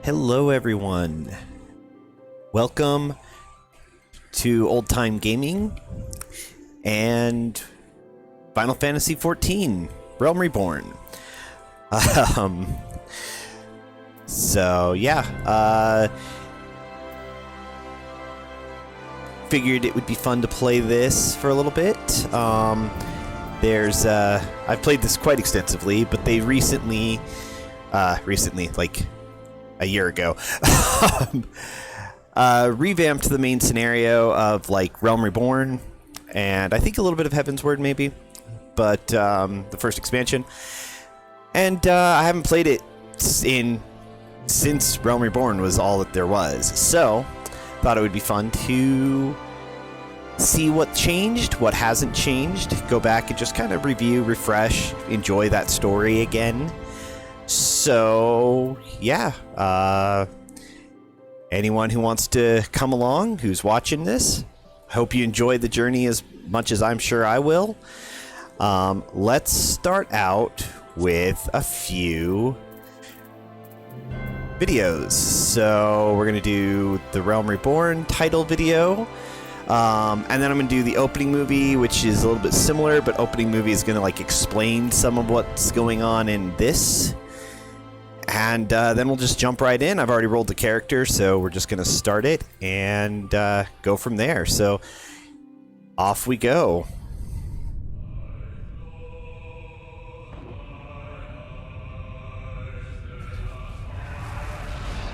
Hello everyone, welcome to Old Time Gaming and Final Fantasy XIV Realm Reborn. Figured it would be fun to play this for a little bit. I've played this quite extensively, but they recently, like a year ago, revamped the main scenario of like Realm Reborn, and I think a little bit of Heavensward maybe, but the first expansion. And I haven't played it since Realm Reborn was all that there was, so thought it would be fun to see what changed, what hasn't changed, go back and just kind of review, refresh, enjoy that story again. So yeah, anyone who wants to come along, who's watching this, hope you enjoy the journey as much as I'm sure I will. Let's start out with a few videos. So we're gonna do the Realm Reborn title video, and then I'm gonna do the opening movie, which is a little bit similar, but opening movie is gonna like explain some of what's going on in this, and then we'll just jump right in. I've already rolled the character, so we're just gonna start it and go from there. So off we go.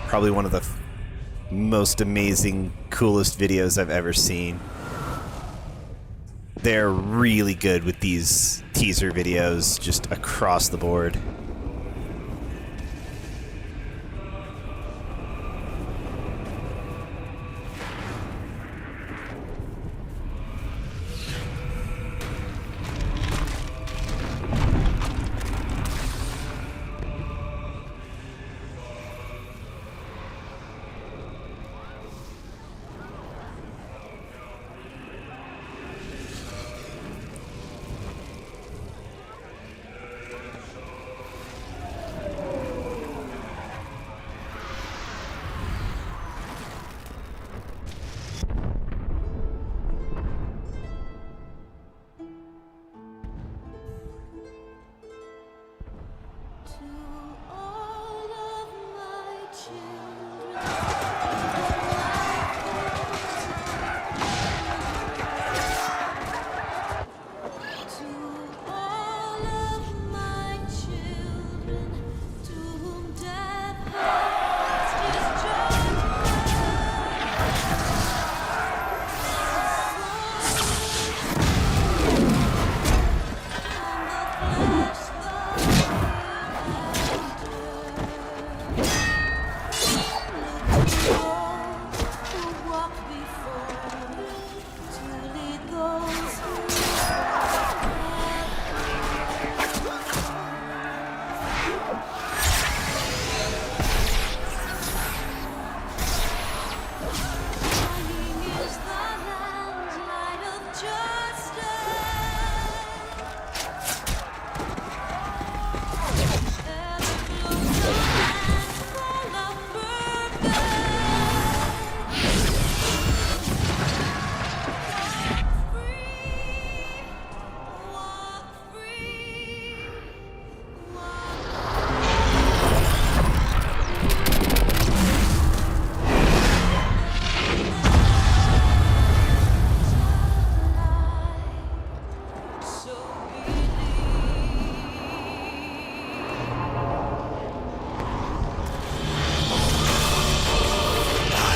Probably one of the most amazing, coolest videos I've ever seen. They're really good with these teaser videos, just across the board.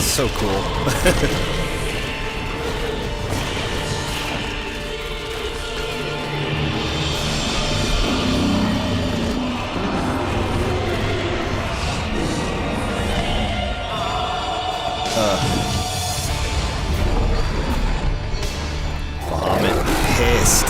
So cool. Vomit pissed.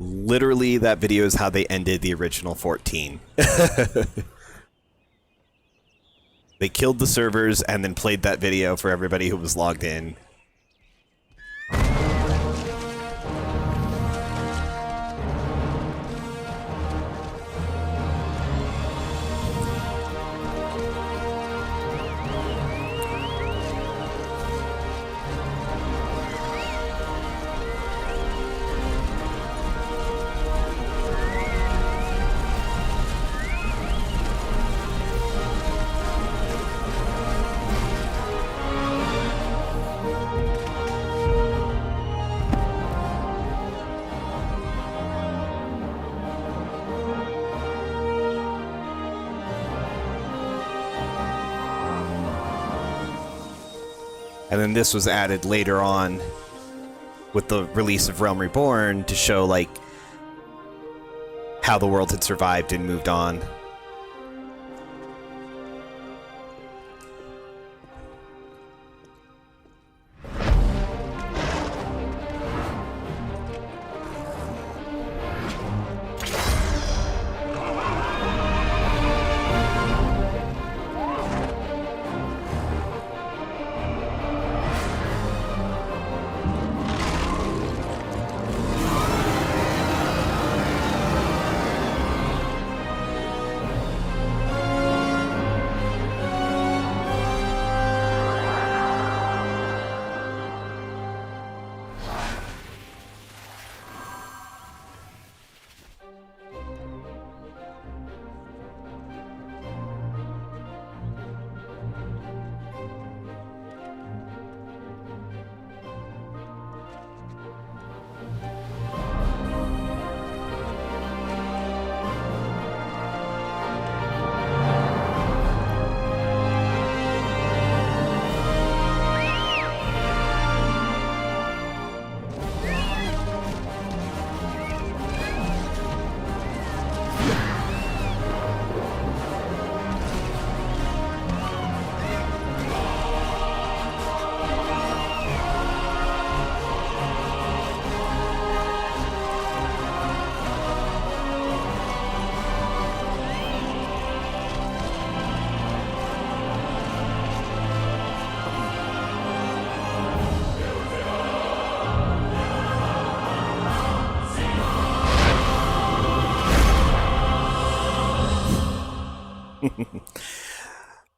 Literally, that video is how they ended the original 14. They killed the servers and then played that video for everybody who was logged in. And then this was added later on with the release of Realm Reborn to show, like, how the world had survived and moved on.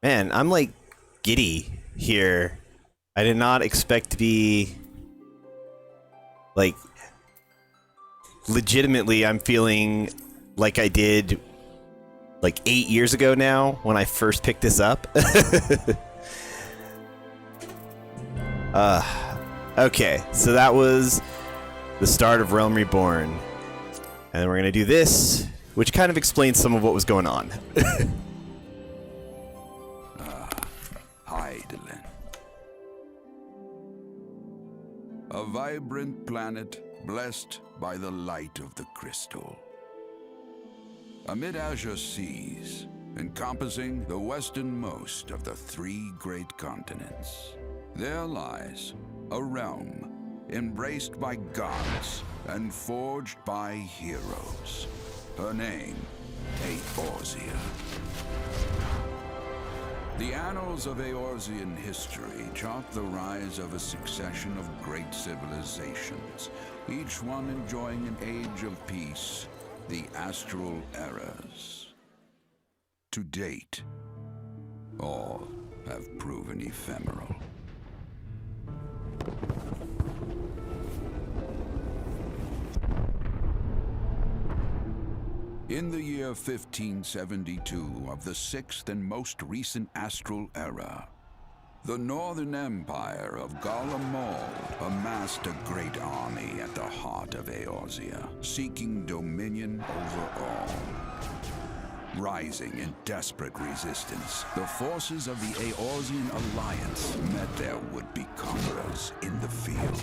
Man, I'm like giddy here. I did not expect to be like legitimately I'm feeling like I did like 8 years ago now when I first picked this up. Okay, so that was the start of Realm Reborn. And then we're gonna do this, which kind of explains some of what was going on. Hydaelyn. A vibrant planet blessed by the light of the crystal. Amid azure seas, encompassing the westernmost of the 3 great continents, there lies a realm embraced by gods and forged by heroes. Her name, Eorzea. The annals of Eorzean history chart the rise of a succession of great civilizations, each one enjoying an age of peace, the Astral Eras. To date, all have proven ephemeral. In the year 1572 of the 6th and most recent Astral Era, the Northern Empire of Garlemald amassed a great army at the heart of Eorzea, seeking dominion over all. Rising in desperate resistance, the forces of the Eorzean Alliance met their would-be conquerors in the field.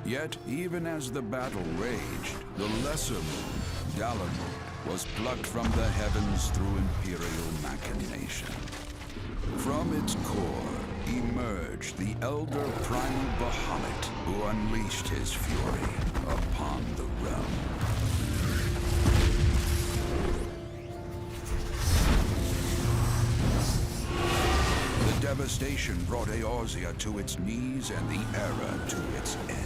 Yet, even as the battle raged, the lesser moon, Dalamud, was plucked from the heavens through imperial machination. From its core emerged the elder primal Bahamut, who unleashed his fury upon the realm. devastation brought Eorzea to its knees and the era to its end.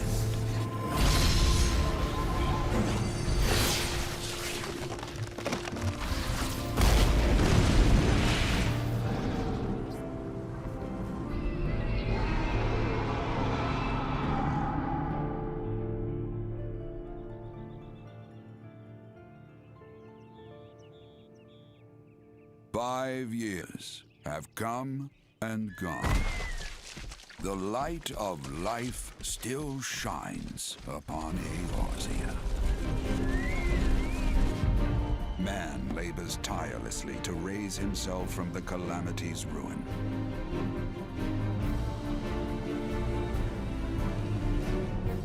"5 years have come and gone. The light of life still shines upon Eorzea. Man labors tirelessly to raise himself from the calamity's ruin.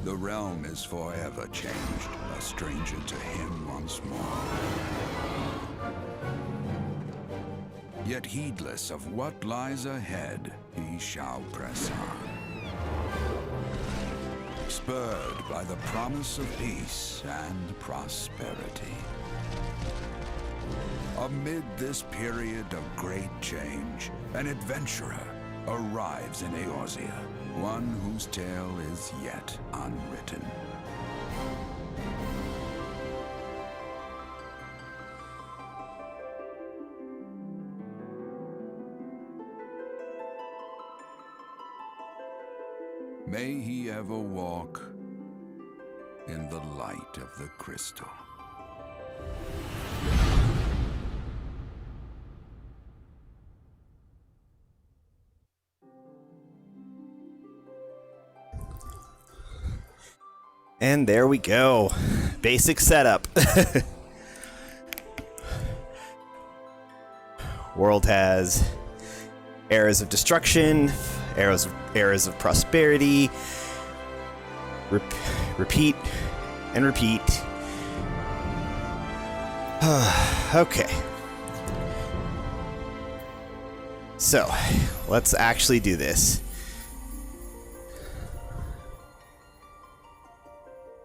The realm is forever changed, a stranger to him once more. Yet heedless of what lies ahead, he shall press on. Spurred by the promise of peace and prosperity. Amid this period of great change, an adventurer arrives in Eorzea, one whose tale is yet unwritten. May he ever walk in the light of the crystal." And there we go. Basic setup. World has eras of destruction, eras of prosperity, repeat and repeat. Okay. So, let's actually do this.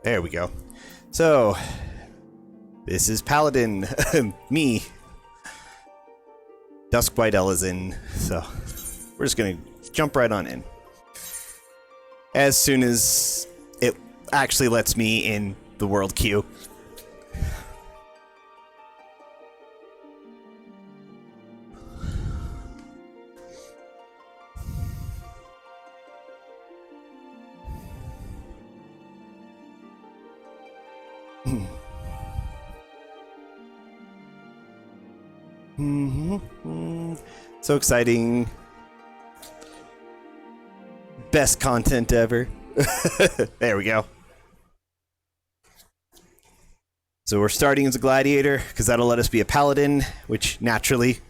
There we go. So, this is Paladin, me. Duskblight Ellison. So, we're just gonna jump right on in. As soon as it actually lets me in the world queue. So exciting. Best content ever. There we go. So we're starting as a gladiator, because that'll let us be a paladin, which naturally.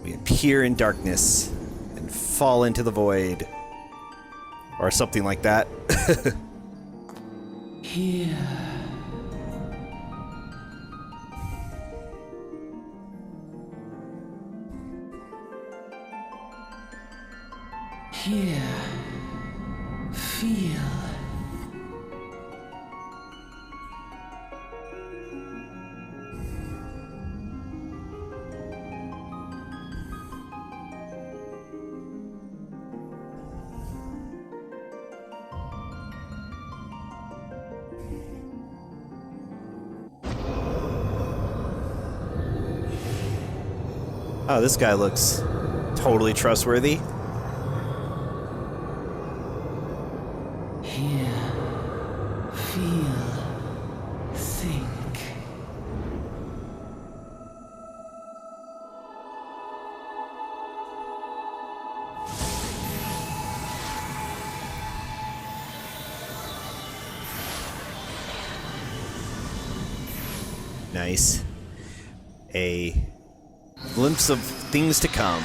We appear in darkness and fall into the void. Or something like that. Here. Here. Feel. Oh, this guy looks totally trustworthy. Hear. Feel. Think. Nice. A glimpse of things to come.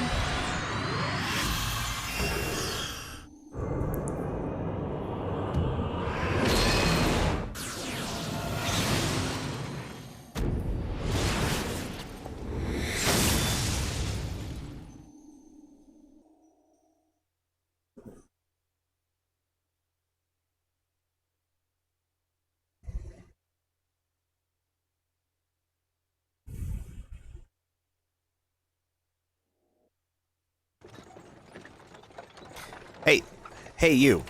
Hey, hey, you.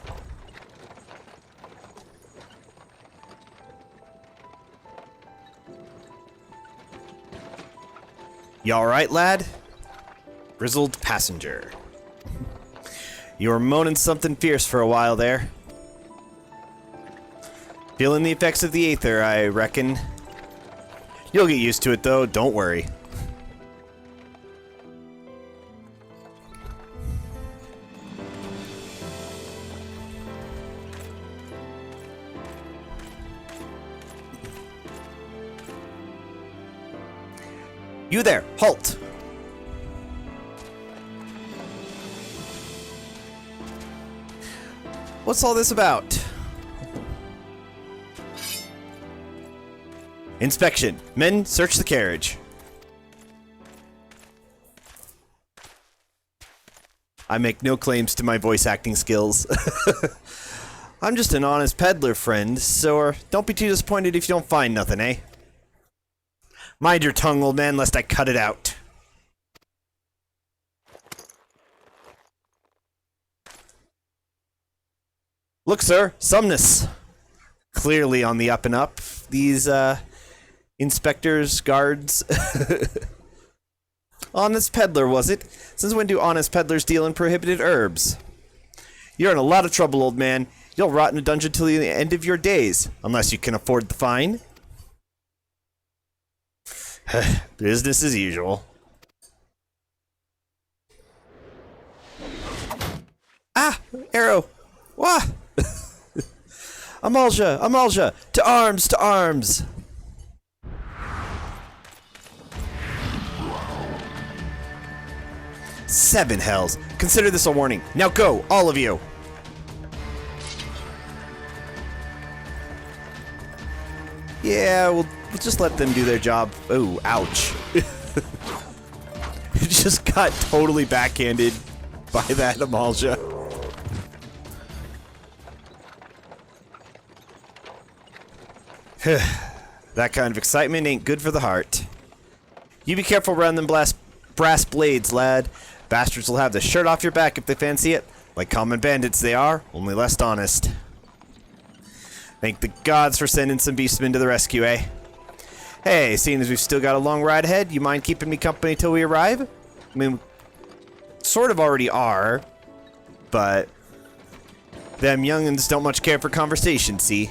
You alright, lad? Grizzled passenger. You were moaning something fierce for a while there. Feeling the effects of the aether, I reckon. You'll get used to it, though, don't worry. You there, halt! What's all this about? Inspection. Men, search the carriage. I make no claims to my voice acting skills. I'm just an honest peddler, friend, so don't be too disappointed if you don't find nothing, eh? Mind your tongue, old man, lest I cut it out. Look, sir, Sumnus. Clearly on the up and up. These, inspectors, guards. Honest peddler, was it? Since when do honest peddlers deal in prohibited herbs? You're in a lot of trouble, old man. You'll rot in a dungeon till the end of your days, unless you can afford the fine. Business as usual. Ah! Arrow! Wah! Amalja! Amalja! To arms! To arms! Seven hells! Consider this a warning. Now go, all of you! Yeah, we'll just let them do their job. Oh, ouch. Just got totally backhanded by that Amalja. That kind of excitement ain't good for the heart. You be careful around them brass blades, lad. Bastards will have the shirt off your back if they fancy it. Like common bandits they are, only less honest. Thank the gods for sending some beastmen to the rescue, eh? Hey, seeing as we've still got a long ride ahead, you mind keeping me company till we arrive? I mean, sort of already are, but them young'uns don't much care for conversation, see?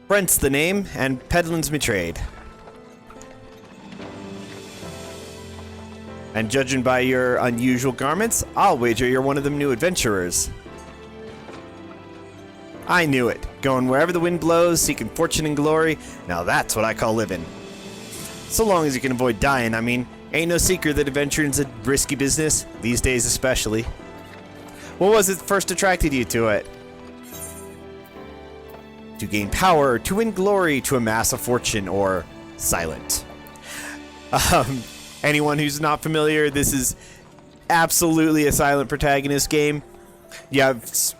Brent's the name, and peddlin's me trade. And judging by your unusual garments, I'll wager you're one of them new adventurers. I knew it. Going wherever the wind blows, seeking fortune and glory, now that's what I call living. So long as you can avoid dying, I mean. Ain't no secret that adventuring's a risky business, these days especially. What was it that first attracted you to it? To gain power, to win glory, to amass a fortune, or silent. Anyone who's not familiar, this is absolutely a silent protagonist game. You have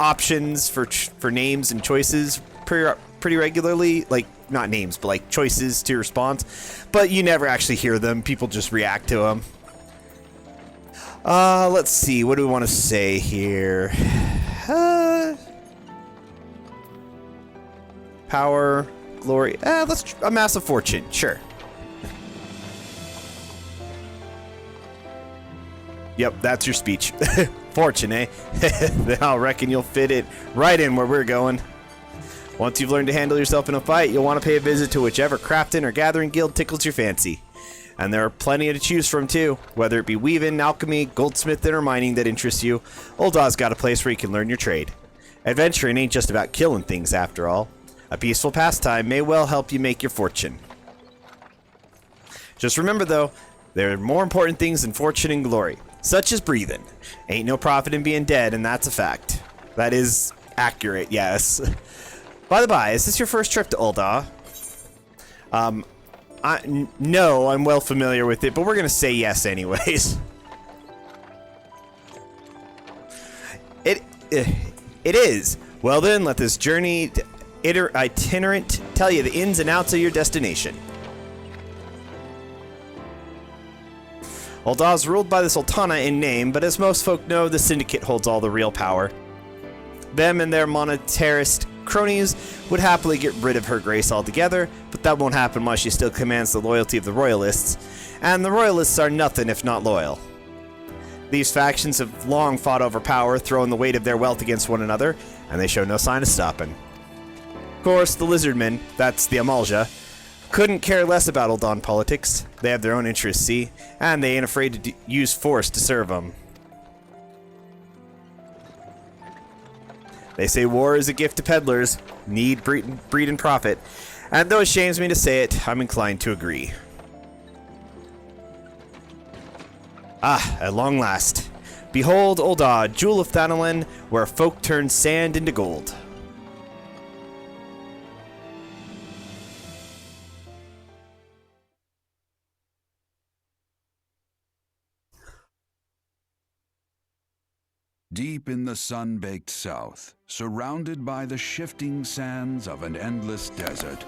options for names and choices pretty regularly, like not names, but like choices to response. But you never actually hear them. People just react to them. Let's see. What do we want to say here? Power, glory. Let's amass a fortune. Sure. Yep, that's your speech. Fortune, eh? Then I reckon you'll fit it right in where we're going. Once you've learned to handle yourself in a fight, you'll want to pay a visit to whichever crafting or gathering guild tickles your fancy. And there are plenty to choose from too, whether it be weaving, alchemy, goldsmithing, or mining that interests you. Ul'dah's got a place where you can learn your trade. Adventuring ain't just about killing things after all. A peaceful pastime may well help you make your fortune. Just remember though, there are more important things than fortune and glory, such as breathing. Ain't no profit in being dead, and that's a fact. That is accurate, yes. By the by, is this your first trip to Ul'dah? No, I'm well familiar with it, but we're gonna say yes anyways. It is. Well then, let this journey itinerant tell you the ins and outs of your destination. Ul'dah's ruled by the Sultana in name, but as most folk know, the Syndicate holds all the real power. Them and their monetarist cronies would happily get rid of Her Grace altogether, but that won't happen while she still commands the loyalty of the Royalists, and the Royalists are nothing if not loyal. These factions have long fought over power, throwing the weight of their wealth against one another, and they show no sign of stopping. Of course, the Lizardmen, that's the Amalja, couldn't care less about Ul'dah politics. They have their own interests, see, and they ain't afraid to use force to serve them. They say war is a gift to peddlers, need, breed, and profit, and though it shames me to say it, I'm inclined to agree. Ah, at long last. Behold Ul'dah, jewel of Thanalan, where folk turn sand into gold. Deep in the sun-baked south, surrounded by the shifting sands of an endless desert,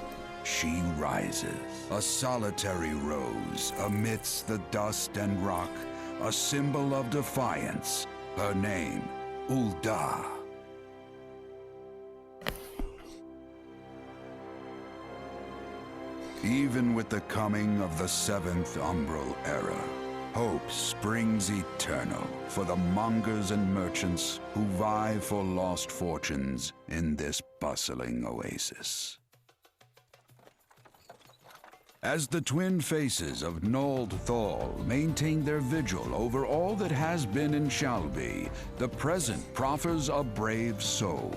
she rises. A solitary rose amidst the dust and rock, a symbol of defiance. Her name, Ul'dah. Even with the coming of the 7th Umbral Era, hope springs eternal for the mongers and merchants who vie for lost fortunes in this bustling oasis. As the twin faces of Nold Thal maintain their vigil over all that has been and shall be, the present proffers a brave soul.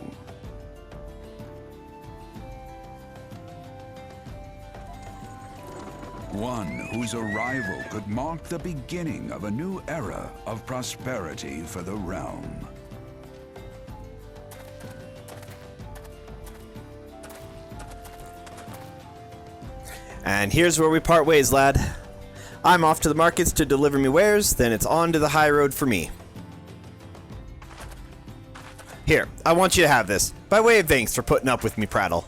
One whose arrival could mark the beginning of a new era of prosperity for the realm. And here's where we part ways, lad. I'm off to the markets to deliver me wares, then it's on to the high road for me. Here, I want you to have this, by way of thanks for putting up with me prattle.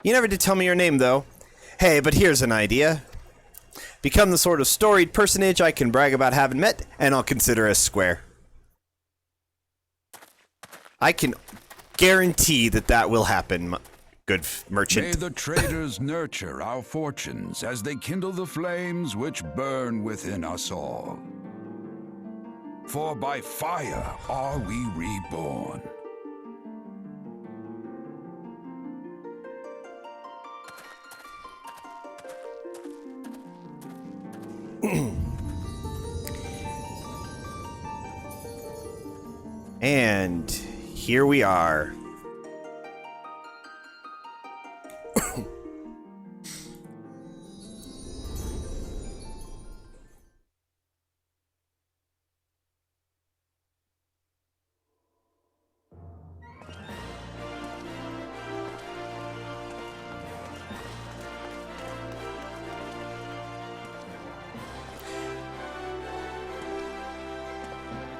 You never did tell me your name, though. Hey, but here's an idea. Become the sort of storied personage I can brag about having met, and I'll consider us square. I can guarantee that that will happen, good merchant. May the traders nurture our fortunes as they kindle the flames which burn within us all. For by fire are we reborn. And here we are.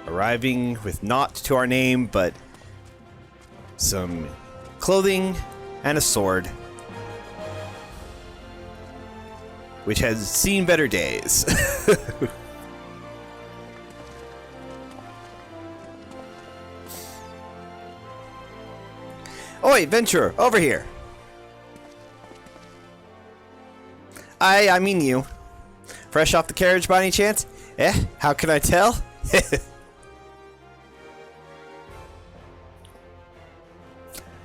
Arriving with naught to our name but some clothing and a sword, which has seen better days. Oi, Venturer, over here. I mean you. Fresh off the carriage by any chance? Eh, how can I tell?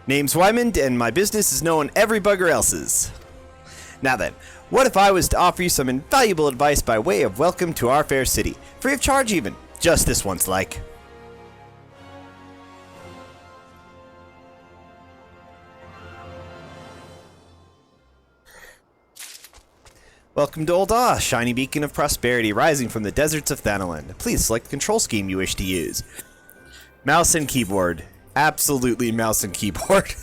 Name's Wymond, and my business is knowing every bugger else's. Now then, what if I was to offer you some invaluable advice by way of welcome to our fair city? Free of charge even. Just this once like. Welcome to Ul'dah, shiny beacon of prosperity rising from the deserts of Thanalan. Please select the control scheme you wish to use. Mouse and keyboard. Absolutely mouse and keyboard.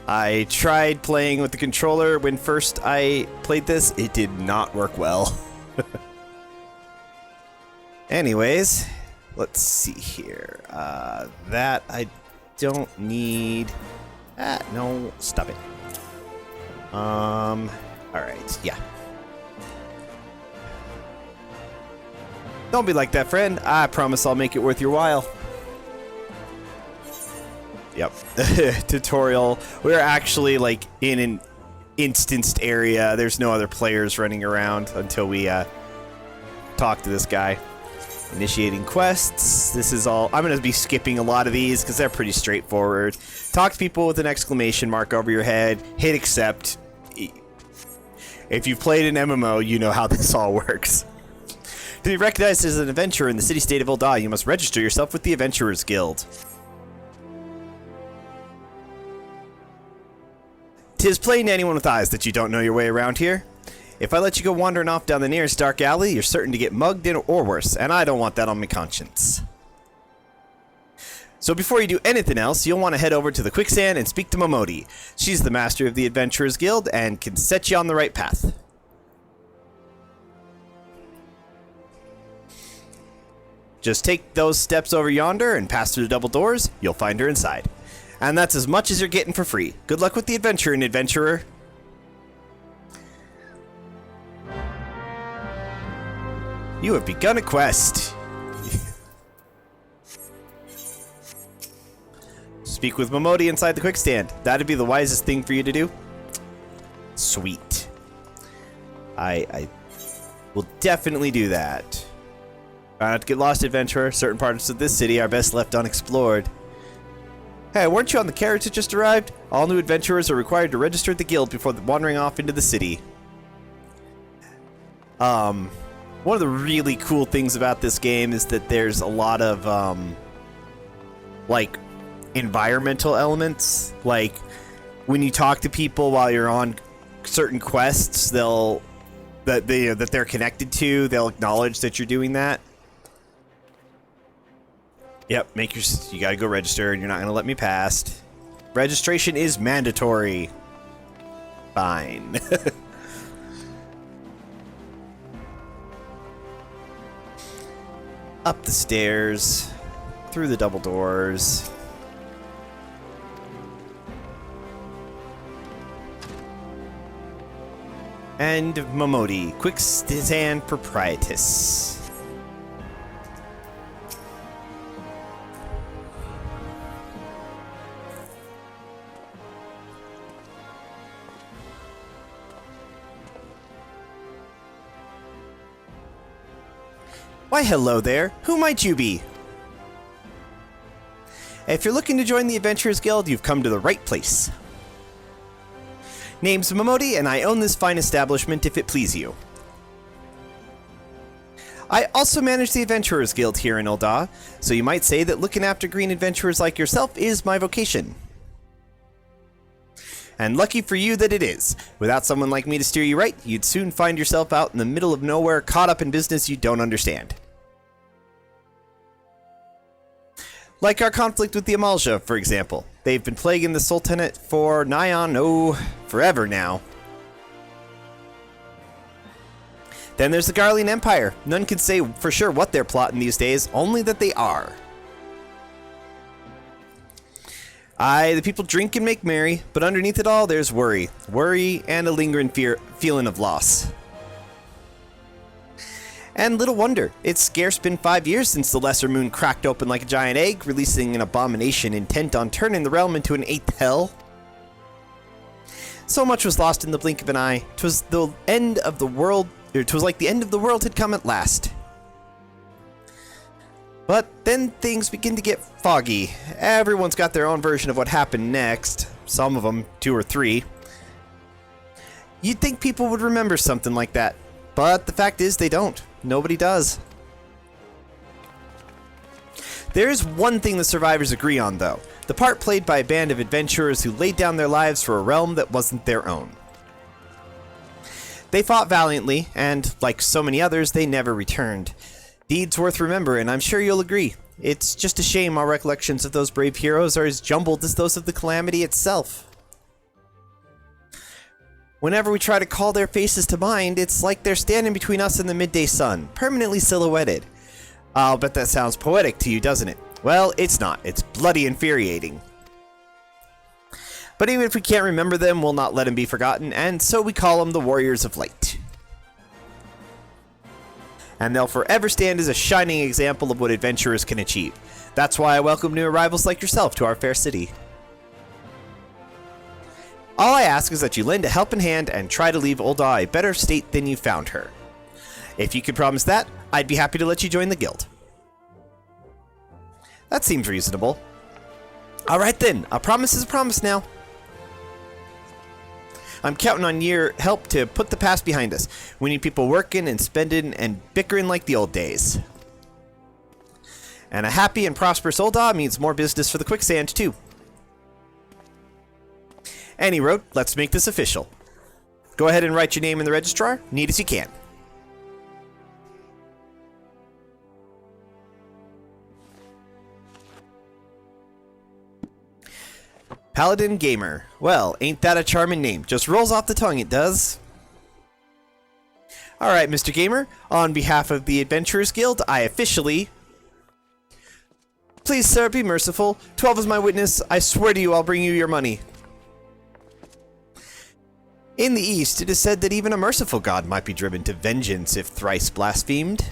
I tried playing with the controller when first I played this. It did not work well. Anyways, let's see here. That I don't need... no, stop it. Alright, yeah. Don't be like that, friend. I promise I'll make it worth your while. Yep. Tutorial. We're actually, like, in an instanced area. There's no other players running around until we, talk to this guy. Initiating quests. This is all... I'm going to be skipping a lot of these because they're pretty straightforward. Talk to people with an exclamation mark over your head. Hit accept. If you've played an MMO, you know how this all works. To be recognized as an adventurer in the city-state of Eorzea, you must register yourself with the Adventurers Guild. 'Tis plain to anyone with eyes that you don't know your way around here. If I let you go wandering off down the nearest dark alley, you're certain to get mugged in or worse, and I don't want that on my conscience. So before you do anything else, you'll want to head over to the quicksand and speak to Momodi. She's the master of the Adventurers Guild and can set you on the right path. Just take those steps over yonder and pass through the double doors. You'll find her inside. And that's as much as you're getting for free. Good luck with the adventure and adventurer. You have begun a quest. Speak with Momodi inside the quickstand. That'd be the wisest thing for you to do. Sweet. I will definitely do that. Try not to get lost, adventurer. Certain parts of this city are best left unexplored. Hey, weren't you on the carriage that just arrived? All new adventurers are required to register at the guild before wandering off into the city. One of the really cool things about this game is that there's a lot of, like, environmental elements. Like, when you talk to people while you're on certain quests, that they're connected to, they'll acknowledge that you're doing that. Yep, you gotta go register, and you're not gonna let me past. Registration is mandatory. Fine. Up the stairs, through the double doors. And Momodi, quicksand proprietress. Why, hello there. Who might you be? If you're looking to join the Adventurers Guild, you've come to the right place. Name's Momodi, and I own this fine establishment if it please you. I also manage the Adventurers Guild here in Eorzea, so you might say that looking after green adventurers like yourself is my vocation. And lucky for you that it is. Without someone like me to steer you right, you'd soon find yourself out in the middle of nowhere, caught up in business you don't understand. Like our conflict with the Eorzea, for example. They've been plaguing the Sultanate for nigh on, forever now. Then there's the Garlean Empire. None can say for sure what they're plotting these days, only that they are. Aye, the people drink and make merry, but underneath it all there's worry. Worry and a lingering feeling of loss. And little wonder, it's scarce been 5 years since the Lesser Moon cracked open like a giant egg, releasing an abomination intent on turning the realm into an 8th hell. So much was lost in the blink of an eye. 'Twas the end of the world, or 'twas like the end of the world had come at last. But then things begin to get foggy. Everyone's got their own version of what happened next. Some of them, 2 or 3. You'd think people would remember something like that, but the fact is they don't. Nobody does. There's one thing the survivors agree on, though. The part played by a band of adventurers who laid down their lives for a realm that wasn't their own. They fought valiantly, and, like so many others, they never returned. Deeds worth remembering, I'm sure you'll agree. It's just a shame our recollections of those brave heroes are as jumbled as those of the calamity itself. Whenever we try to call their faces to mind, it's like they're standing between us and the midday sun, permanently silhouetted. I'll bet that sounds poetic to you, doesn't it? Well, it's not. It's bloody infuriating. But even if we can't remember them, we'll not let them be forgotten, and so we call them the Warriors of Light. And they'll forever stand as a shining example of what adventurers can achieve. That's why I welcome new arrivals like yourself to our fair city. All I ask is that you lend a helping hand and try to leave Eorzea a better state than you found her. If you could promise that, I'd be happy to let you join the guild. That seems reasonable. Alright then, a promise is a promise now. I'm counting on your help to put the past behind us. We need people working and spending and bickering like the old days. And a happy and prosperous Eorzea means more business for the quicksand too. Any road, let's make this official. Go ahead and write your name in the registrar, neat as you can. Paladin Gamer. Well, ain't that a charming name? Just rolls off the tongue, it does. Alright, Mr. Gamer, on behalf of the Adventurers Guild, I officially... Please, sir, be merciful. 12 is my witness. I swear to you I'll bring you your money. In the East, it is said that even a merciful god might be driven to vengeance if thrice blasphemed.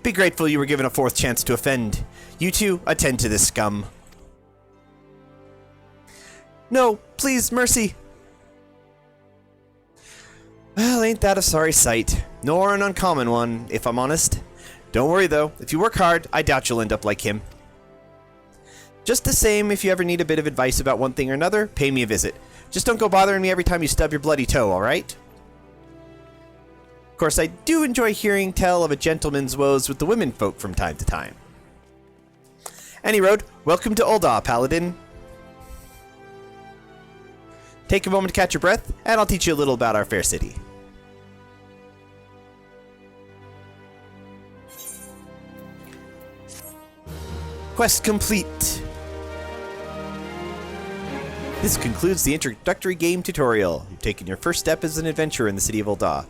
Be grateful you were given a fourth chance to offend. You two, attend to this scum. No, please, mercy. Well, ain't that a sorry sight. Nor an uncommon one, if I'm honest. Don't worry, though. If you work hard, I doubt you'll end up like him. Just the same, if you ever need a bit of advice about one thing or another, pay me a visit. Just don't go bothering me every time you stub your bloody toe, alright? Of course, I do enjoy hearing tell of a gentleman's woes with the women folk from time to time. Any road, welcome to Eorzea, Paladin. Take a moment to catch your breath, and I'll teach you a little about our fair city. Quest complete. This concludes the introductory game tutorial. You've taken your first step as an adventurer in the city of Eorzea.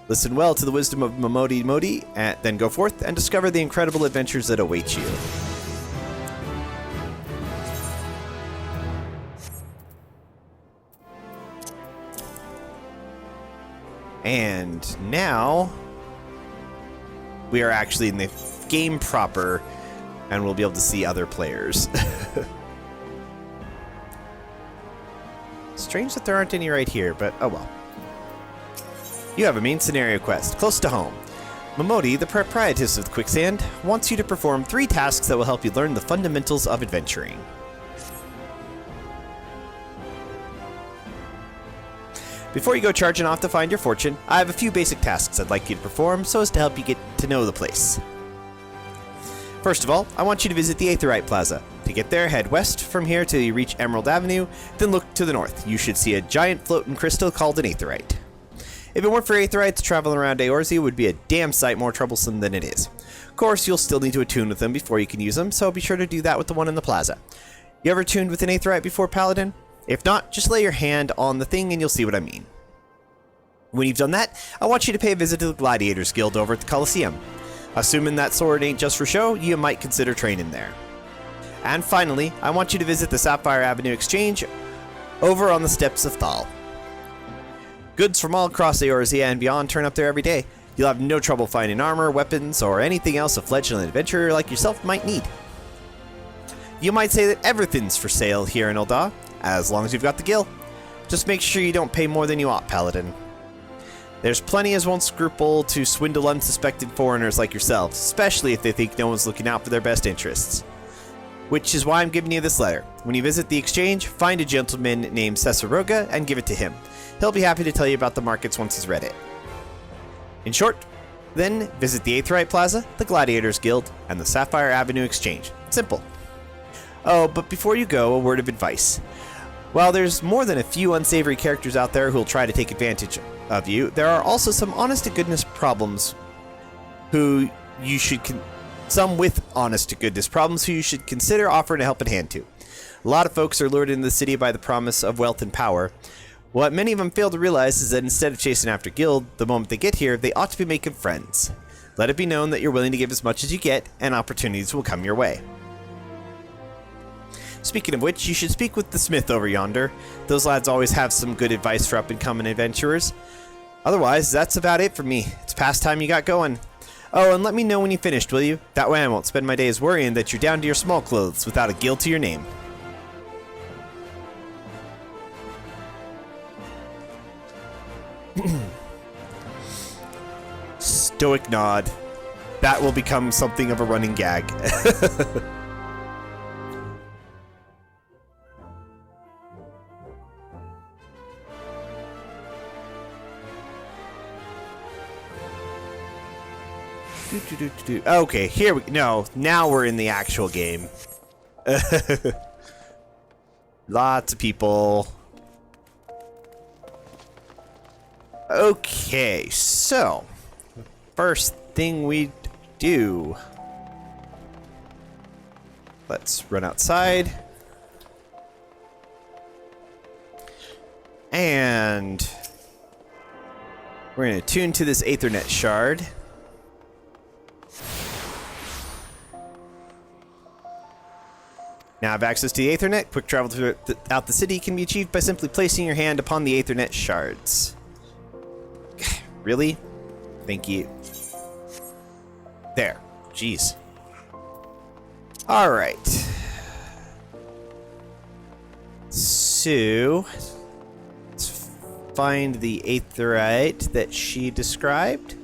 Listen well to the wisdom of Momodi Modi, and then go forth and discover the incredible adventures that await you. And now we are actually in the game proper, and we'll be able to see other players. Strange that there aren't any right here, but oh well. You have a main scenario quest, close to home. Momodi, the proprietress of the Quicksand, wants you to perform 3 tasks that will help you learn the fundamentals of adventuring. Before you go charging off to find your fortune, I have a few basic tasks I'd like you to perform so as to help you get to know the place. First of all, I want you to visit the Aetheryte Plaza. To get there, head west from here till you reach Emerald Avenue, then look to the north. You should see a giant floating crystal called an Aetheryte. If it weren't for Aetherites, traveling around Eorzea would be a damn sight more troublesome than it is. Of course, you'll still need to attune with them before you can use them, so be sure to do that with the one in the plaza. You ever tuned with an Aetherite before, Paladin? If not, just lay your hand on the thing and you'll see what I mean. When you've done that, I want you to pay a visit to the Gladiators Guild over at the Coliseum. Assuming that sword ain't just for show, you might consider training there. And finally, I want you to visit the Sapphire Avenue Exchange over on the steps of Thal. Goods from all across Eorzea and beyond turn up there every day. You'll have no trouble finding armor, weapons, or anything else a fledgling adventurer like yourself might need. You might say that everything's for sale here in Eorzea, as long as you've got the gil. Just make sure you don't pay more than you ought, Paladin. There's plenty as won't scruple to swindle unsuspecting foreigners like yourselves, especially if they think no one's looking out for their best interests. Which is why I'm giving you this letter. When you visit the exchange, find a gentleman named Cesaroga and give it to him. He'll be happy to tell you about the markets once he's read it. In short, then visit the Aetheryte Plaza, the Gladiators Guild, and the Sapphire Avenue Exchange. Simple. Oh, but before you go, a word of advice. While there's more than a few unsavory characters out there who'll try to take advantage of you, there are also some honest-to-goodness problems who you should some with honest-to-goodness problems who you should consider offering a helping hand to. A lot of folks are lured into the city by the promise of wealth and power. What many of them fail to realize is that instead of chasing after guild, the moment they get here, they ought to be making friends. Let it be known that you're willing to give as much as you get, and opportunities will come your way. Speaking of which, you should speak with the smith over yonder. Those lads always have some good advice for up-and-coming adventurers. Otherwise, that's about it for me. It's past time you got going. Oh, and let me know when you finished, will you? That way I won't spend my days worrying that you're down to your small clothes without a guild to your name. Stoic nod. That will become something of a running gag. Okay, here we no. Now we're in the actual game. Lots of people. Okay, so first thing we do. Let's run outside. And we're going to tune to this Aethernet shard. Now I have access to the Aethernet. Quick travel throughout the city can be achieved by simply placing your hand upon the Aethernet shards. Really? Thank you. There. Jeez. Alright. So, let's find the aetherite that she described.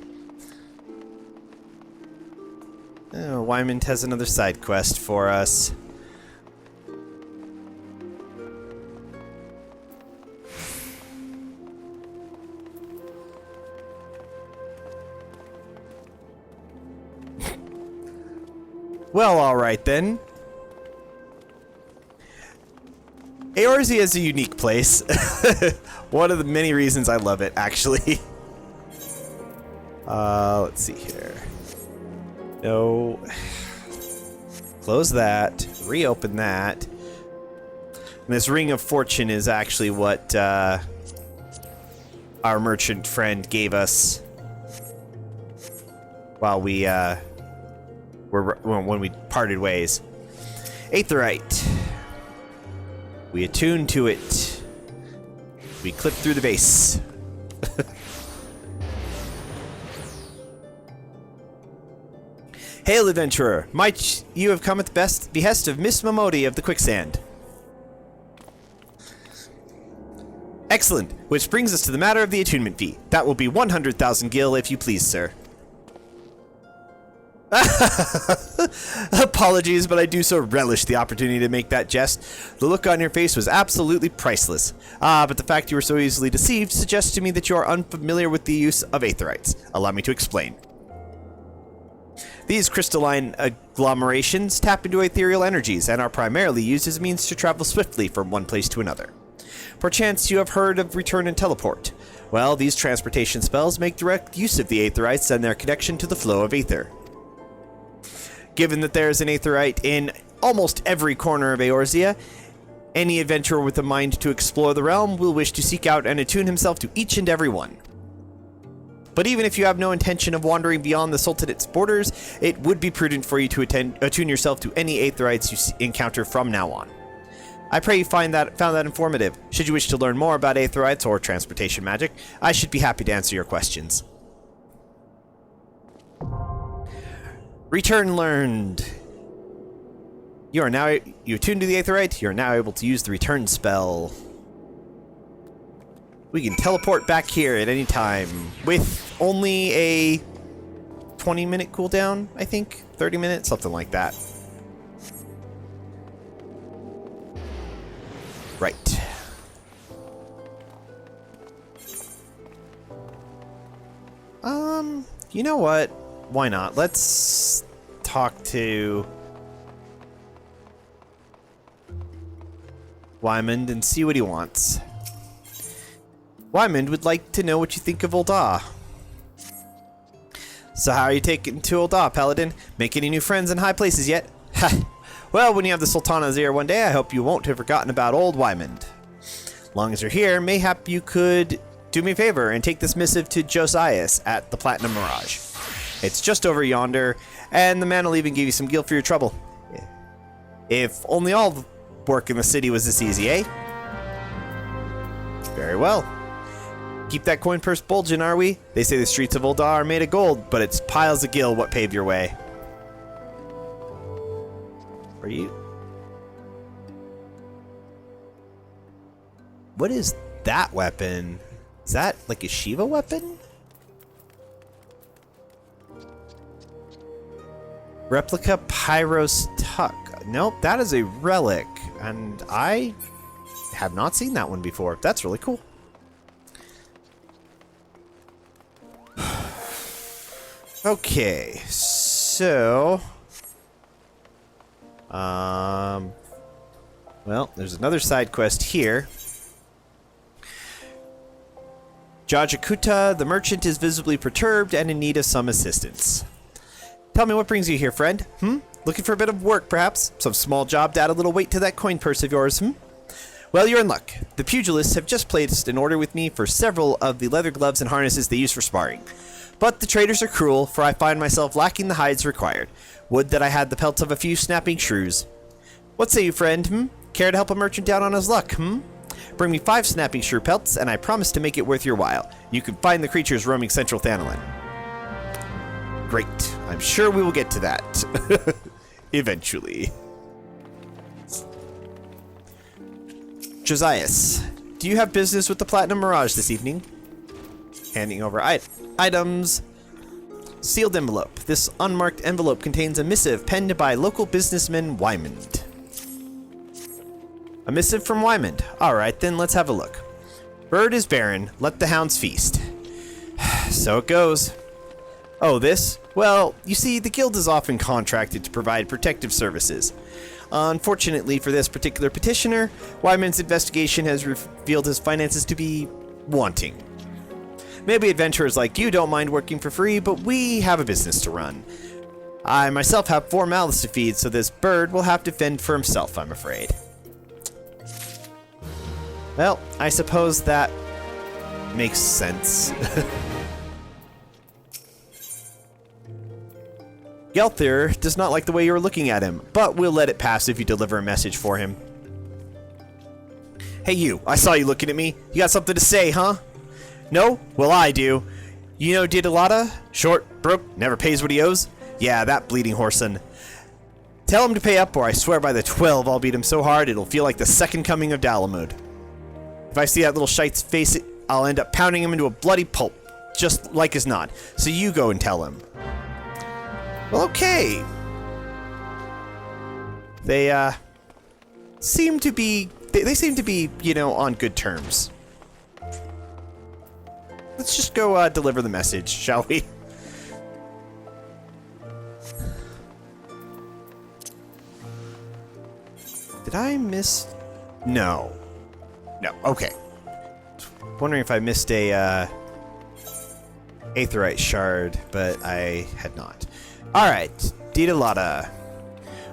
Oh, Wymond has another side quest for us. Well, alright then. Eorzea is a unique place. One of the many reasons I love it, actually. Let's see here. No. Close that. Reopen that. And this Ring of Fortune is actually what our merchant friend gave us while we when we parted ways. Aetherite. We attune to it. We clip through the base. Hail, adventurer! Might you have come at the behest of Miss Momodi of the Quicksand. Excellent, which brings us to the matter of the attunement fee. That will be 100,000 gil, if you please, sir. Apologies, but I do so relish the opportunity to make that jest. The look on your face was absolutely priceless. But the fact you were so easily deceived suggests to me that you are unfamiliar with the use of aetherites. Allow me to explain. These crystalline agglomerations tap into ethereal energies and are primarily used as a means to travel swiftly from one place to another. Perchance you have heard of return and teleport. Well, these transportation spells make direct use of the aetherites and their connection to the flow of aether. Given that there is an aetherite in almost every corner of Eorzea, any adventurer with a mind to explore the realm will wish to seek out and attune himself to each and every one. But even if you have no intention of wandering beyond the Sultanate's borders, it would be prudent for you to attune yourself to any aetherites you encounter from now on. I pray you found that informative. Should you wish to learn more about aetherites or transportation magic, I should be happy to answer your questions. Return learned. You attune to the aetherite. You are now able to use the return spell. We can teleport back here at any time with only a 20-minute cooldown, I think. 30 minutes, something like that. Right. You know what? Why not? Let's talk to Wymond and see what he wants. Wymond would like to know what you think of Ul'dah. So how are you taking to Ul'dah, Paladin? Make any new friends in high places yet? Ha! Well, when you have the Sultana's ear one day, I hope you won't have forgotten about old Wymond. Long as you're here, mayhap you could do me a favor and take this missive to Josias at the Platinum Mirage. It's just over yonder, and the man will even give you some gil for your trouble. If only all work in the city was this easy, eh? Very well. Keep that coin purse bulging, are we? They say the streets of Ul'dah are made of gold, but it's piles of gil what paved your way. Are you? What is that weapon? Is that like a Shiva weapon? Replica Pyros Tuck. Nope, that is a relic, and I have not seen that one before. That's really cool. Okay, so well, there's another side quest here. Jajakuta, the merchant, is visibly perturbed and in need of some assistance. Tell me, what brings you here, friend? Looking for a bit of work, perhaps? Some small job to add a little weight to that coin purse of yours, Well, you're in luck. The pugilists have just placed an order with me for several of the leather gloves and harnesses they use for sparring. But the traders are cruel, for I find myself lacking the hides required. Would that I had the pelts of a few snapping shrews. What say you, friend, Care to help a merchant down on his luck, Bring me 5 snapping shrew pelts, and I promise to make it worth your while. You can find the creatures roaming Central Thanalan. Great. I'm sure we will get to that. Eventually. Josias, do you have business with the Platinum Mirage this evening? Handing over items. Sealed envelope. This unmarked envelope contains a missive penned by local businessman Wymond. A missive from Wymond. Alright, then let's have a look. Bird is barren. Let the hounds feast. So it goes. Oh, this? Well, you see, the guild is often contracted to provide protective services. Unfortunately for this particular petitioner, Wymond's investigation has revealed his finances to be wanting. Maybe adventurers like you don't mind working for free, but we have a business to run. I myself have 4 mouths to feed, so this bird will have to fend for himself, I'm afraid. Well, I suppose that makes sense. Gelther does not like the way you're looking at him, but we'll let it pass if you deliver a message for him. Hey you, I saw you looking at me. You got something to say, huh? No? Well, I do. You know Didalata? Short, broke, never pays what he owes? Yeah, that bleeding whoreson. Tell him to pay up, or I swear by the 12 I'll beat him so hard it'll feel like the second coming of Dalamud. If I see that little shite's face, I'll end up pounding him into a bloody pulp, just like as not. So you go and tell him. Well, okay. They, seem to be... They seem to be, you know, on good terms. Let's just go, deliver the message, shall we? Did I miss... No. No, okay. Wondering if I missed a, Aetherite shard, but I had not. Alright, Didalata.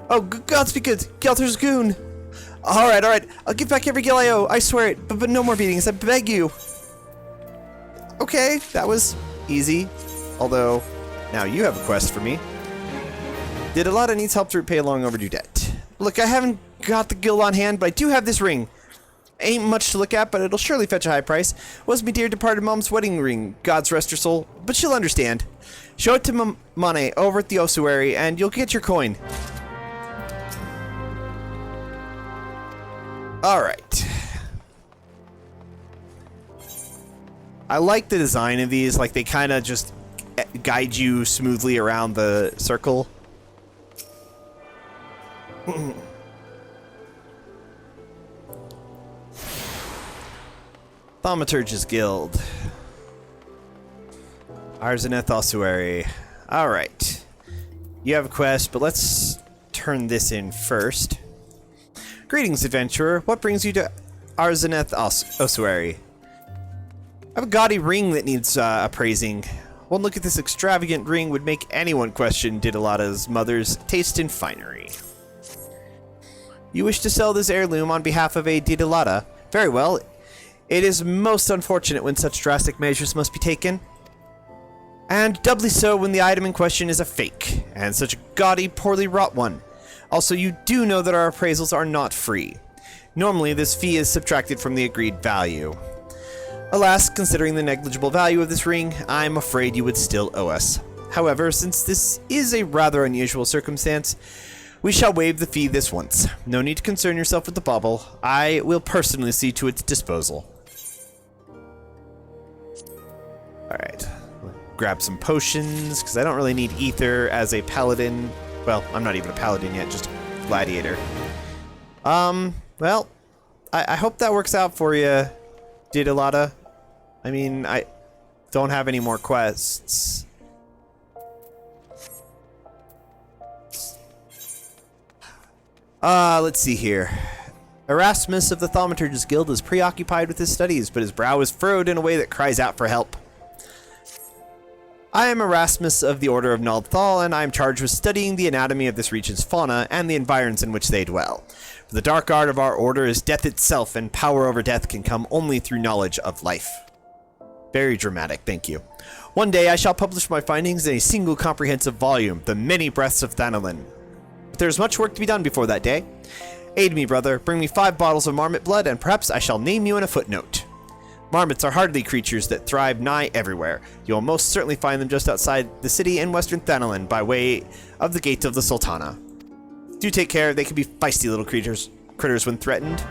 Oh, gods be good, Gelter's goon! Alright, I'll give back every gil I owe, I swear it, but no more beatings, I beg you! Okay, that was easy. Although, now you have a quest for me. Didalata needs help to repay a long overdue debt. Look, I haven't got the gil on hand, but I do have this ring. Ain't much to look at, but it'll surely fetch a high price. Was me dear departed mom's wedding ring, God's rest her soul, but she'll understand. Show it to Mane over at the ossuary, and you'll get your coin. Alright. I like the design of these, like they kind of just guide you smoothly around the circle. Thaumaturge's Guild. Arzeneth Ossuary. Alright. You have a quest, but let's turn this in first. Greetings, adventurer. What brings you to Arzeneth Ossuary? I have a gaudy ring that needs appraising. One look at this extravagant ring would make anyone question Didalata's mother's taste in finery. You wish to sell this heirloom on behalf of a Didalata? Very well. It is most unfortunate when such drastic measures must be taken. And doubly so when the item in question is a fake, and such a gaudy, poorly wrought one. Also, you do know that our appraisals are not free. Normally, this fee is subtracted from the agreed value. Alas, considering the negligible value of this ring, I'm afraid you would still owe us. However, since this is a rather unusual circumstance, we shall waive the fee this once. No need to concern yourself with the bauble. I will personally see to its disposal. Alright. Grab some potions, because I don't really need ether as a paladin. Well, I'm not even a paladin yet, just a gladiator. Well, I hope that works out for you, Didalada. I mean, I don't have any more quests. Let's see here. Erasmus of the Thaumaturge's Guild is preoccupied with his studies, but his brow is furrowed in a way that cries out for help. I am Erasmus of the Order of Naldthal, and I am charged with studying the anatomy of this region's fauna and the environs in which they dwell. For the dark art of our order is death itself, and power over death can come only through knowledge of life. Very dramatic, thank you. One day I shall publish my findings in a single comprehensive volume, The Many Breaths of Thanalin. But there is much work to be done before that day. Aid me, brother. Bring me 5 bottles of marmot blood, and perhaps I shall name you in a footnote. Marmots are hardly creatures that thrive nigh everywhere. You will most certainly find them just outside the city in western Thanalin by way of the Gate of the Sultana. Do take care, they can be feisty little critters when threatened.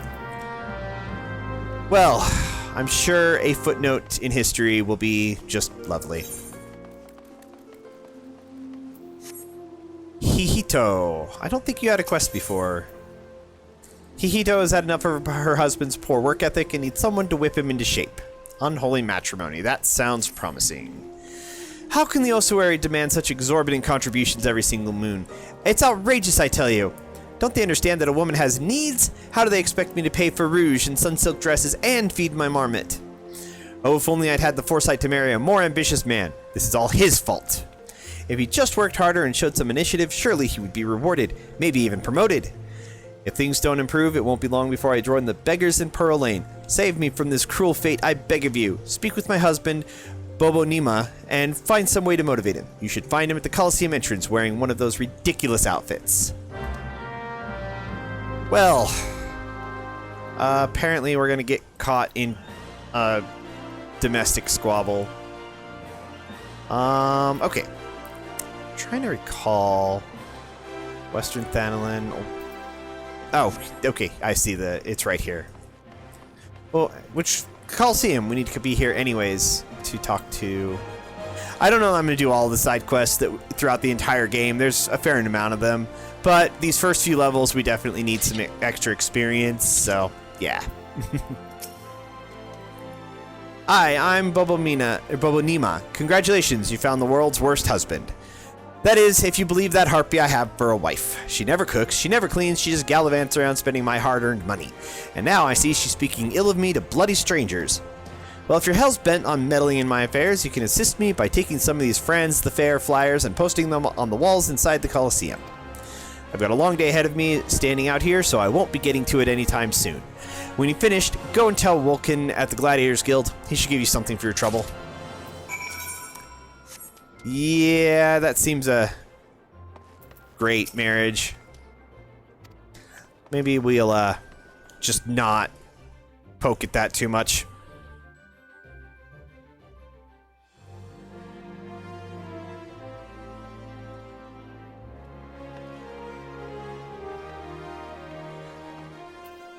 Well, I'm sure a footnote in history will be just lovely. Hihito. I don't think you had a quest before. Hihito has had enough of her husband's poor work ethic and needs someone to whip him into shape. Unholy matrimony. That sounds promising. How can the ossuary demand such exorbitant contributions every single moon? It's outrageous, I tell you. Don't they understand that a woman has needs? How do they expect me to pay for rouge and sunsilk dresses and feed my marmot? Oh, if only I'd had the foresight to marry a more ambitious man. This is all his fault. If he just worked harder and showed some initiative, surely he would be rewarded, maybe even promoted. If things don't improve, it won't be long before I join the beggars in Pearl Lane. Save me from this cruel fate, I beg of you. Speak with my husband, Bobonima, and find some way to motivate him. You should find him at the Colosseum entrance wearing one of those ridiculous outfits. Well, apparently we're gonna get caught in a domestic squabble. Okay. I'm trying to recall Western Thanalin. Oh, okay, I see it's right here. Well, which Colosseum? We need to be here anyways to talk to. I don't know. I'm going to do all the side quests throughout the entire game. There's a fair amount of them, but these first few levels we definitely need some extra experience. So yeah. Hi, I'm Bobonima. Congratulations, you found the world's worst husband. That is, if you believe that harpy I have for a wife. She never cooks, she never cleans, she just gallivants around spending my hard-earned money. And now I see she's speaking ill of me to bloody strangers. Well, if you're hell's bent on meddling in my affairs, you can assist me by taking some of these Franz the Fair flyers and posting them on the walls inside the Colosseum. I've got a long day ahead of me standing out here, so I won't be getting to it anytime soon. When you've finished, go and tell Wolkin at the Gladiators Guild. He should give you something for your trouble. Yeah, that seems a great marriage. Maybe we'll just not poke at that too much.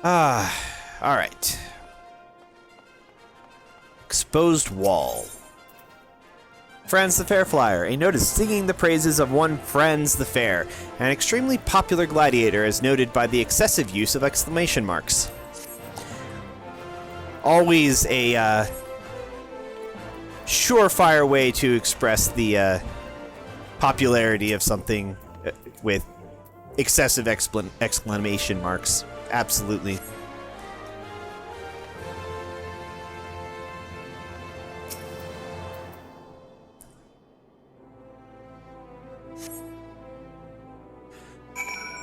All right. Exposed wall. Franz the Fair Flyer, a notice singing the praises of one Franz the Fair, an extremely popular gladiator as noted by the excessive use of exclamation marks. Always a surefire way to express the popularity of something with excessive exclamation marks. Absolutely.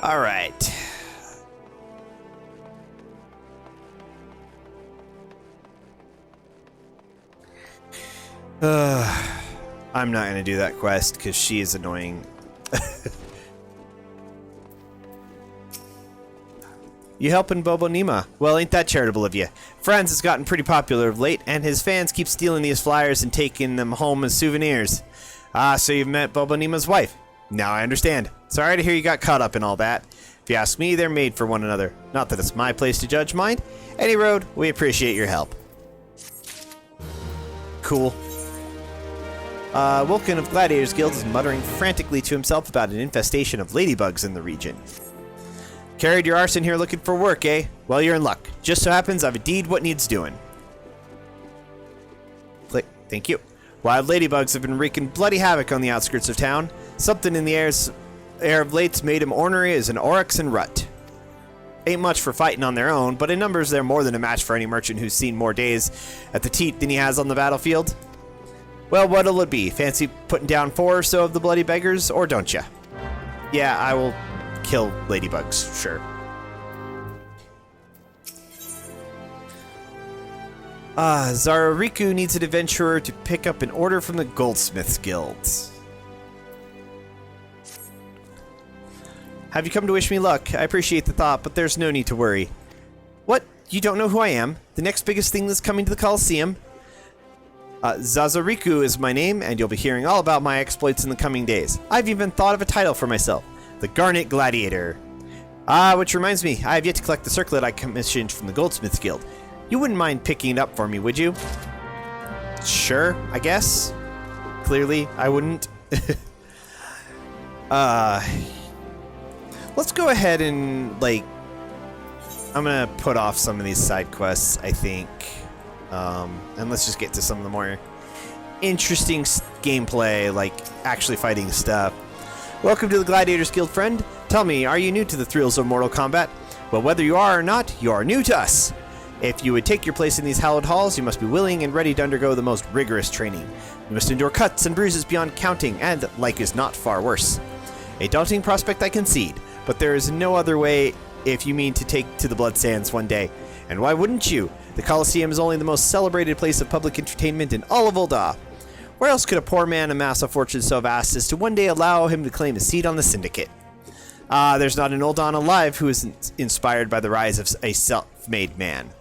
All right. I'm not going to do that quest because she is annoying. You helping Bobo Nima? Well, ain't that charitable of you. Franz has gotten pretty popular of late, and his fans keep stealing these flyers and taking them home as souvenirs. Ah, so you've met Bobo Nima's wife. Now I understand. Sorry to hear you got caught up in all that. If you ask me, they're made for one another. Not that it's my place to judge, mind. Any road, we appreciate your help. Cool. Wilkin of Gladiators Guild is muttering frantically to himself about an infestation of ladybugs in the region. Carried your arse in here looking for work, eh? Well, you're in luck. Just so happens I've a deed what needs doing. Click. Thank you. Wild ladybugs have been wreaking bloody havoc on the outskirts of town. Something in the air of late's made 'em ornery as an oryx and rut. Ain't much for fighting on their own, but in numbers they're more than a match for any merchant who's seen more days at the teat than he has on the battlefield. Well, what'll it be? Fancy putting down 4 or so of the bloody beggars, or don't ya? Yeah, I will kill ladybugs, sure. Zarariku needs an adventurer to pick up an order from the Goldsmiths Guilds. Have you come to wish me luck? I appreciate the thought, but there's no need to worry. What? You don't know who I am? The next biggest thing that's coming to the Colosseum? Zazariku is my name, and you'll be hearing all about my exploits in the coming days. I've even thought of a title for myself. The Garnet Gladiator. Which reminds me, I have yet to collect the circlet I commissioned from the Goldsmiths Guild. You wouldn't mind picking it up for me, would you? Sure, I guess. Clearly, I wouldn't. Let's go ahead and, like... I'm gonna put off some of these side quests, I think. And let's just get to some of the more interesting gameplay, like actually fighting stuff. Welcome to the Gladiators Guild, friend. Tell me, are you new to the thrills of Mortal Kombat? Well, whether you are or not, you are new to us. If you would take your place in these hallowed halls, you must be willing and ready to undergo the most rigorous training. You must endure cuts and bruises beyond counting, and, like is not far worse. A daunting prospect, I concede, but there is no other way if you mean to take to the Blood Sands one day. And why wouldn't you? The Colosseum is only the most celebrated place of public entertainment in all of Ul'dah. Where else could a poor man amass a fortune so vast as to one day allow him to claim a seat on the syndicate? There's not an Ul'dah alive who isn't inspired by the rise of a self-made man.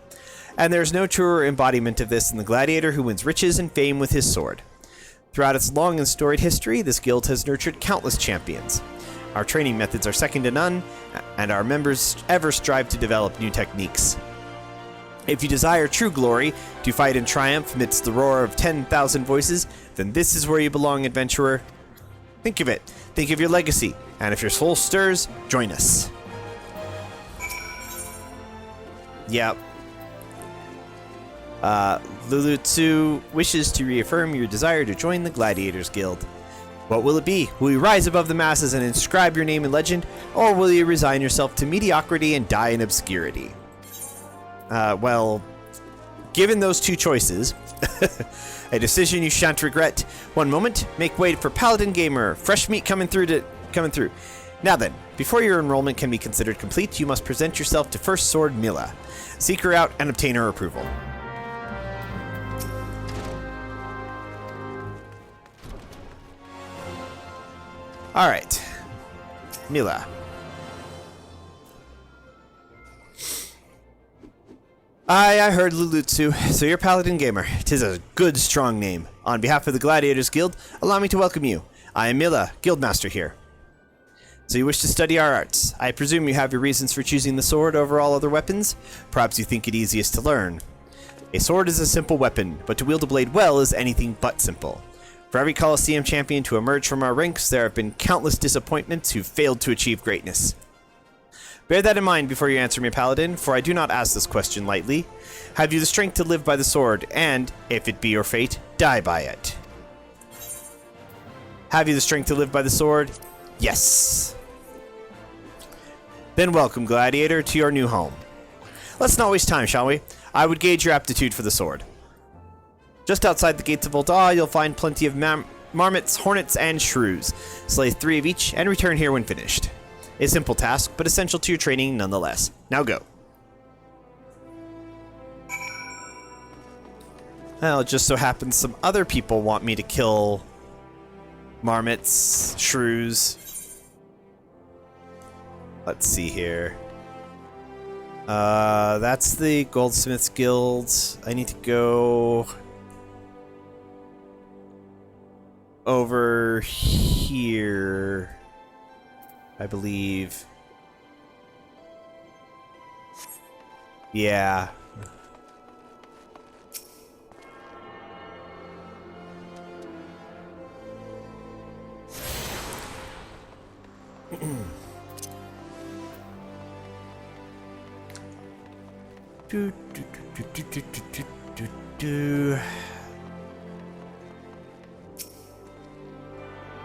And there's no truer embodiment of this than the gladiator who wins riches and fame with his sword. Throughout its long and storied history, this guild has nurtured countless champions. Our training methods are second to none, and our members ever strive to develop new techniques. If you desire true glory, to fight in triumph amidst the roar of 10,000 voices, then this is where you belong, adventurer. Think of it. Think of your legacy, and if your soul stirs, join us. Yep. Lulutsu wishes to reaffirm your desire to join the Gladiators Guild. What will it be? Will you rise above the masses and inscribe your name in legend, or will you resign yourself to mediocrity and die in obscurity? Well, given those two choices, a decision you shan't regret. One moment, make way for Paladin Gamer. Fresh meat coming through. Now then, before your enrollment can be considered complete, you must present yourself to First Sword Mila. Seek her out and obtain her approval. Alright. Mila. I heard Lulutsu, so you're Paladin Gamer. 'Tis a good, strong name. On behalf of the Gladiators Guild, allow me to welcome you. I am Mila, Guildmaster here. So you wish to study our arts. I presume you have your reasons for choosing the sword over all other weapons? Perhaps you think it easiest to learn. A sword is a simple weapon, but to wield a blade well is anything but simple. For every Colosseum champion to emerge from our ranks, there have been countless disappointments who failed to achieve greatness. Bear that in mind before you answer me, Paladin, for I do not ask this question lightly. Have you the strength to live by the sword, and, if it be your fate, die by it? Have you the strength to live by the sword? Yes. Then welcome, Gladiator, to your new home. Let's not waste time, shall we? I would gauge your aptitude for the sword. Just outside the gates of Ul'dah, you'll find plenty of marmots, hornets, and shrews. Slay 3 of each, and return here when finished. A simple task, but essential to your training nonetheless. Now go. Well, it just so happens some other people want me to kill marmots, shrews. Let's see here. That's the Goldsmiths Guild. I need to go over here, I believe. Yeah.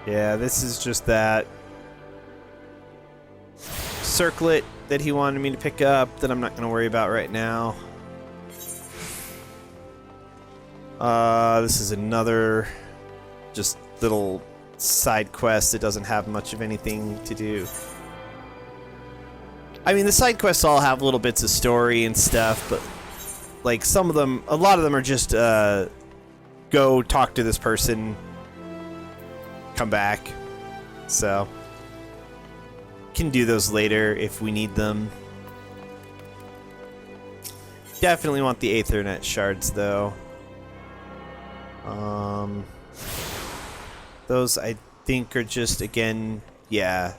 Yeah, this is just that circlet that he wanted me to pick up that I'm not going to worry about right now. This is another just little side quest that doesn't have much of anything to do. I mean, the side quests all have little bits of story and stuff, but like some of them, a lot of them are just go talk to this person, come back. So can do those later if we need them. Definitely want the Aethernet shards though. Those I think are just, again, yeah.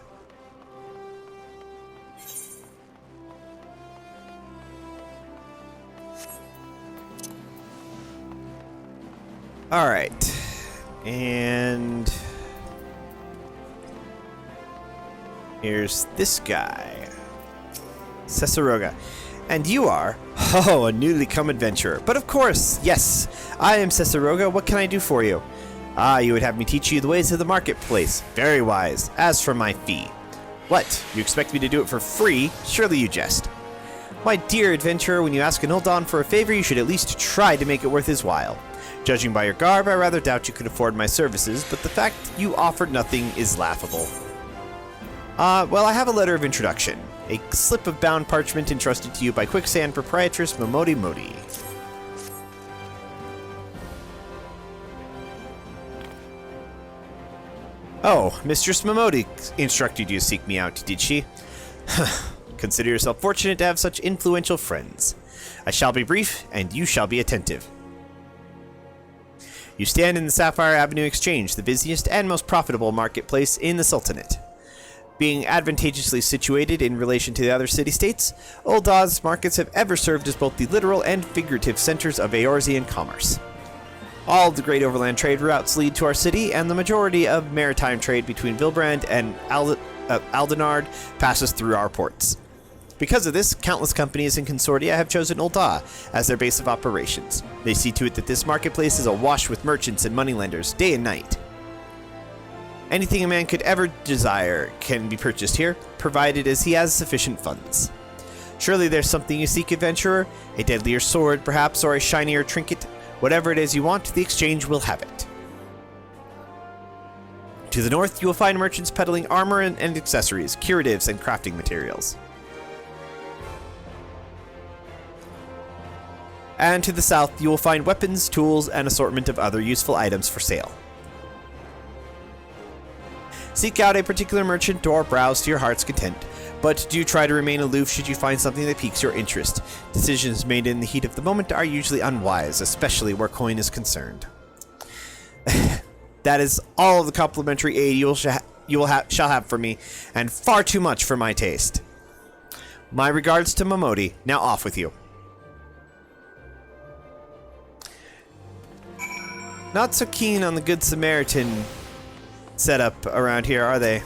All right, and here's this guy, Cesaroga. And you are, oh, a newly come adventurer. But of course, yes, I am Cesaroga. What can I do for you? Ah, you would have me teach you the ways of the marketplace. Very wise. As for my fee. What? You expect me to do it for free? Surely you jest. My dear adventurer, when you ask an Uldan for a favor, you should at least try to make it worth his while. Judging by your garb, I rather doubt you could afford my services, but the fact you offered nothing is laughable. Well, I have a letter of introduction. A slip of bound parchment entrusted to you by Quicksand proprietress Momodi Modi. Oh, Mistress Momodi instructed you to seek me out, did she? Consider yourself fortunate to have such influential friends. I shall be brief, and you shall be attentive. You stand in the Sapphire Avenue Exchange, the busiest and most profitable marketplace in the Sultanate. Being advantageously situated in relation to the other city-states, Ul'dah's markets have ever served as both the literal and figurative centers of Eorzean commerce. All of the great overland trade routes lead to our city, and the majority of maritime trade between Vilbrand and Aldenard passes through our ports. Because of this, countless companies and consortia have chosen Ul'dah as their base of operations. They see to it that this marketplace is awash with merchants and moneylenders, day and night. Anything a man could ever desire can be purchased here, provided as he has sufficient funds. Surely there's something you seek, adventurer? A deadlier sword, perhaps, or a shinier trinket? Whatever it is you want, the exchange will have it. To the north, you will find merchants peddling armor and accessories, curatives, and crafting materials. And to the south, you will find weapons, tools, and assortment of other useful items for sale. Seek out a particular merchant or browse to your heart's content, but do try to remain aloof should you find something that piques your interest. Decisions made in the heat of the moment are usually unwise, especially where coin is concerned. That is all of the complimentary aid you shall have for me, and far too much for my taste. My regards to Momodi. Now off with you. Not so keen on the Good Samaritan setup around here, are they?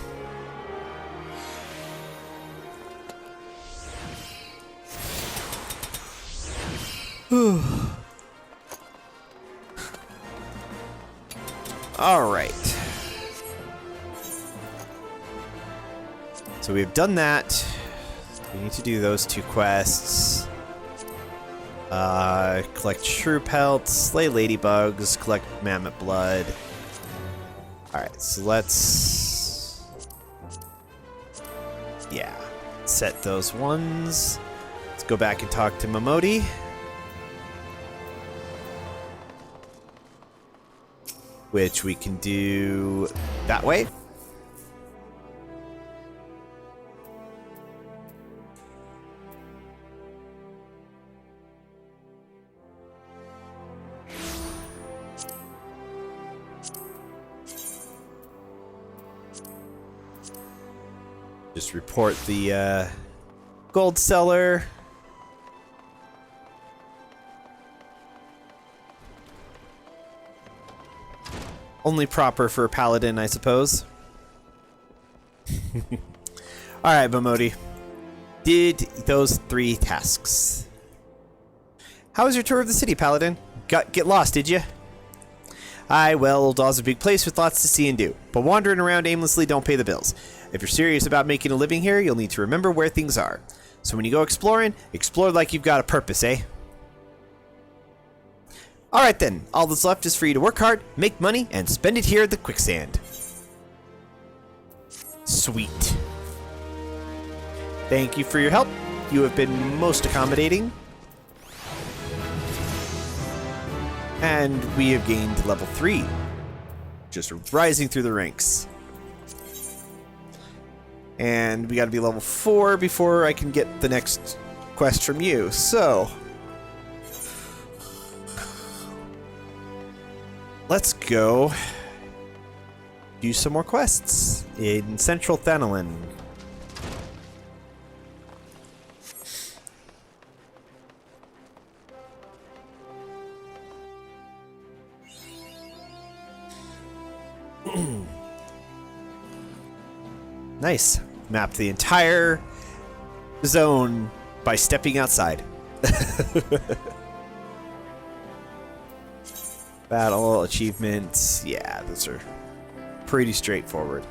All right. So we've done that. We need to do those two quests. Collect shrew pelts, slay ladybugs, collect mammoth blood. Alright, so let's... yeah, set those ones. Let's go back and talk to Momodi. Which we can do that way. Just report the gold seller. Only proper for a paladin, I suppose. Alright, Bamodi. Did those 3 tasks. How was your tour of the city, Paladin? Get lost, did you? Aye, well, Old Daw's a big place with lots to see and do, but wandering around aimlessly don't pay the bills. If you're serious about making a living here, you'll need to remember where things are. So when you go exploring, explore like you've got a purpose, eh? Alright then, all that's left is for you to work hard, make money, and spend it here at the quicksand. Sweet. Thank you for your help. You have been most accommodating. And we have gained level 3. Just rising through the ranks. And we gotta be level 4 before I can get the next quest from you. So let's go do some more quests in Central Thanalin. Nice. Mapped the entire zone by stepping outside. Battle achievements. Yeah, those are pretty straightforward.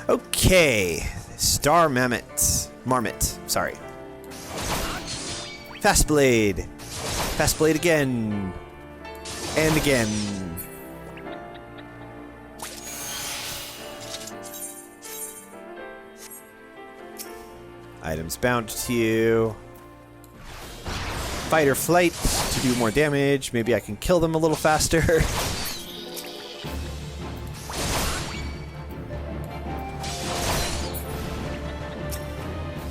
Okay. Star Marmot. Sorry. Fast Blade. Fast Blade again. And again. Items bound to you. Fight or flight to do more damage. Maybe I can kill them a little faster.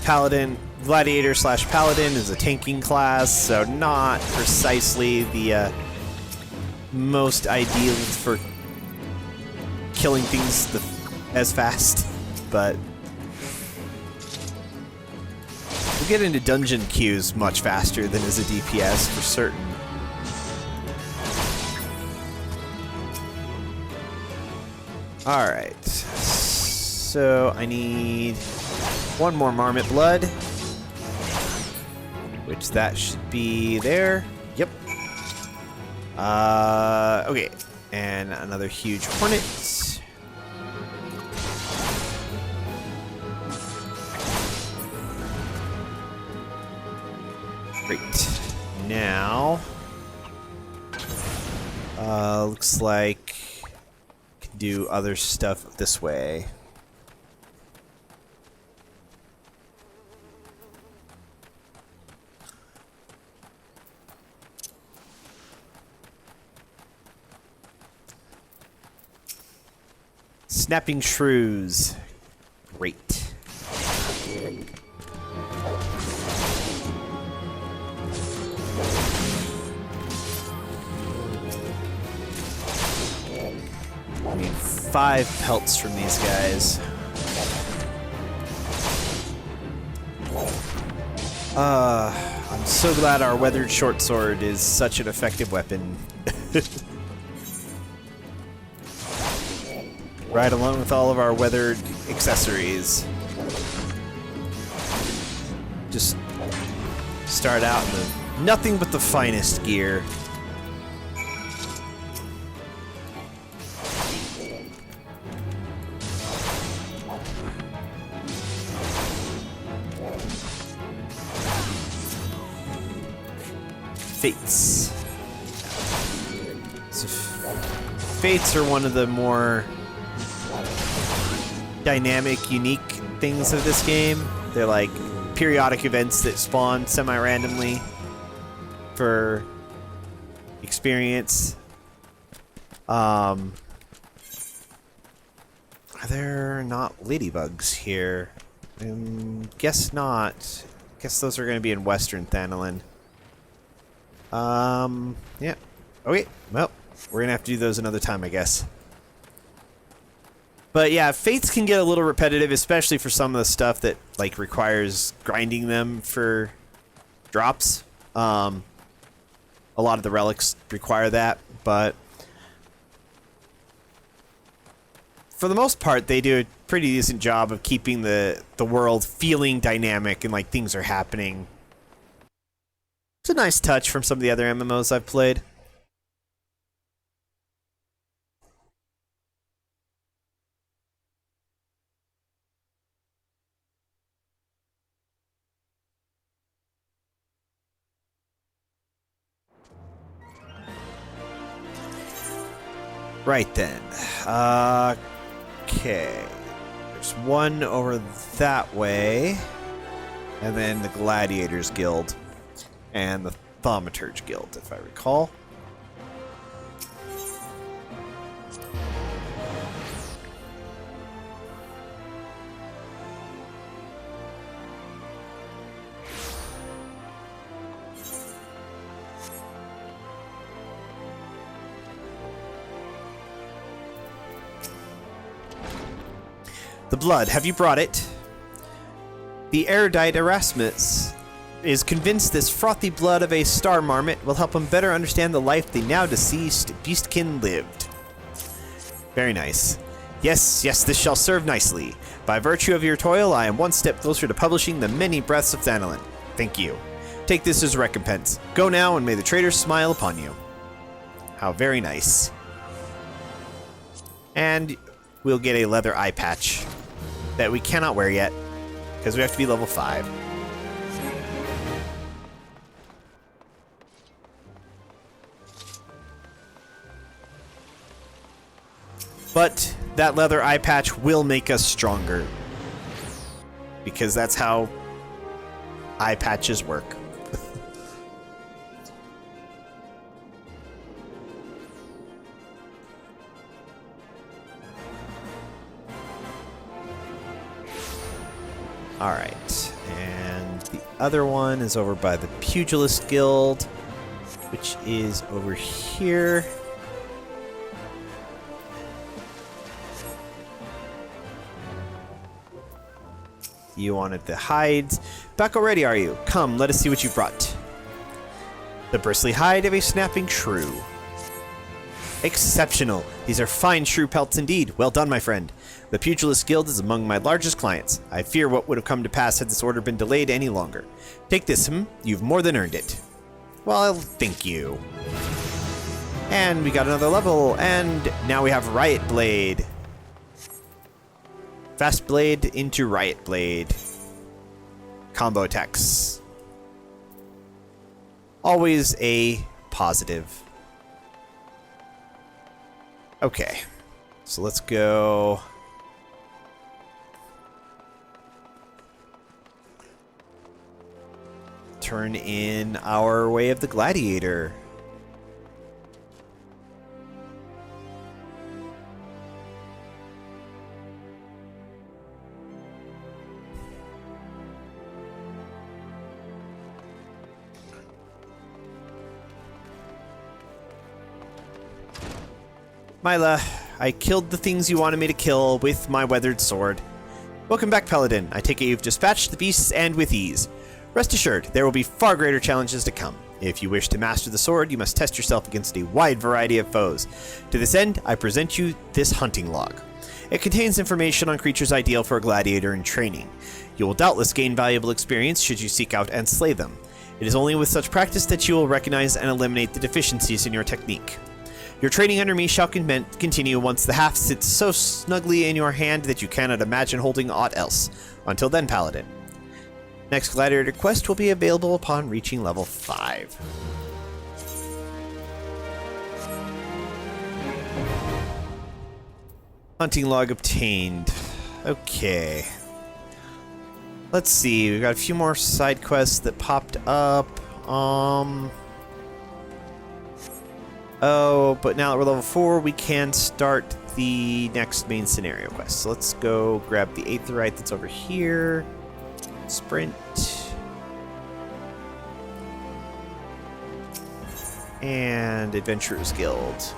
Paladin, Gladiator / Paladin is a tanking class, so not precisely the most ideal for killing things as fast, but we get into dungeon queues much faster than as a DPS for certain. Alright, so I need 1 more Marmot Blood, which that should be there. Yep. Okay, and another huge Hornet. Great. Now, looks like I can do other stuff this way. Snapping Shrews. Great. I need 5 pelts from these guys. I'm so glad our weathered short sword is such an effective weapon. Right along with all of our weathered accessories. Just start out in nothing but the finest gear. Fates. So fates are one of the more dynamic, unique things of this game. They're like periodic events that spawn semi-randomly for experience. Are there not ladybugs here? Guess not. Guess those are going to be in Western Thanalin. Yeah. Okay, well, we're going to have to do those another time, I guess. But yeah, fates can get a little repetitive, especially for some of the stuff that like requires grinding them for drops. A lot of the relics require that, but for the most part, they do a pretty decent job of keeping the world feeling dynamic and like things are happening. It's a nice touch from some of the other MMOs I've played. Right then. Okay. There's one over that way. And then the Gladiators Guild. And the Thaumaturge Guild, if I recall. The blood, have you brought it? The erudite Erasmus is convinced this frothy blood of a star marmot will help him better understand the life the now deceased beastkin lived. Very nice. Yes, yes, this shall serve nicely. By virtue of your toil, I am one step closer to publishing the many breaths of Thanalin. Thank you. Take this as a recompense. Go now, and may the traders smile upon you. How very nice. And we'll get a leather eye patch that we cannot wear yet, because we have to be level 5. But that leather eye patch will make us stronger, because that's how eye patches work. Alright, and the other one is over by the Pugilist Guild, which is over here. You wanted the hides. Back already, are you? Come, let us see what you brought. The bristly hide of a snapping shrew. Exceptional. These are fine shrew pelts indeed. Well done, my friend. The Pugilist Guild is among my largest clients. I fear what would have come to pass had this order been delayed any longer. Take this, you've more than earned it. Well, thank you. And we got another level, and now we have Riot Blade. Fast Blade into Riot Blade. Combo attacks. Always a positive. Okay, so let's go. Turn in our Way of the Gladiator. Myla, I killed the things you wanted me to kill with my weathered sword. Welcome back, Paladin. I take it you've dispatched the beasts and with ease. Rest assured, there will be far greater challenges to come. If you wish to master the sword, you must test yourself against a wide variety of foes. To this end, I present you this hunting log. It contains information on creatures ideal for a gladiator in training. You will doubtless gain valuable experience should you seek out and slay them. It is only with such practice that you will recognize and eliminate the deficiencies in your technique. Your training under me shall continue once the haft sits so snugly in your hand that you cannot imagine holding aught else. Until then, Paladin. Next Gladiator quest will be available upon reaching level 5. Hunting log obtained. Okay. Let's see, we've got a few more side quests that popped up. Oh, but now that we're level 4, we can start the next main scenario quest. So let's go grab the Aetherite that's over here. Sprint. And Adventurers Guild.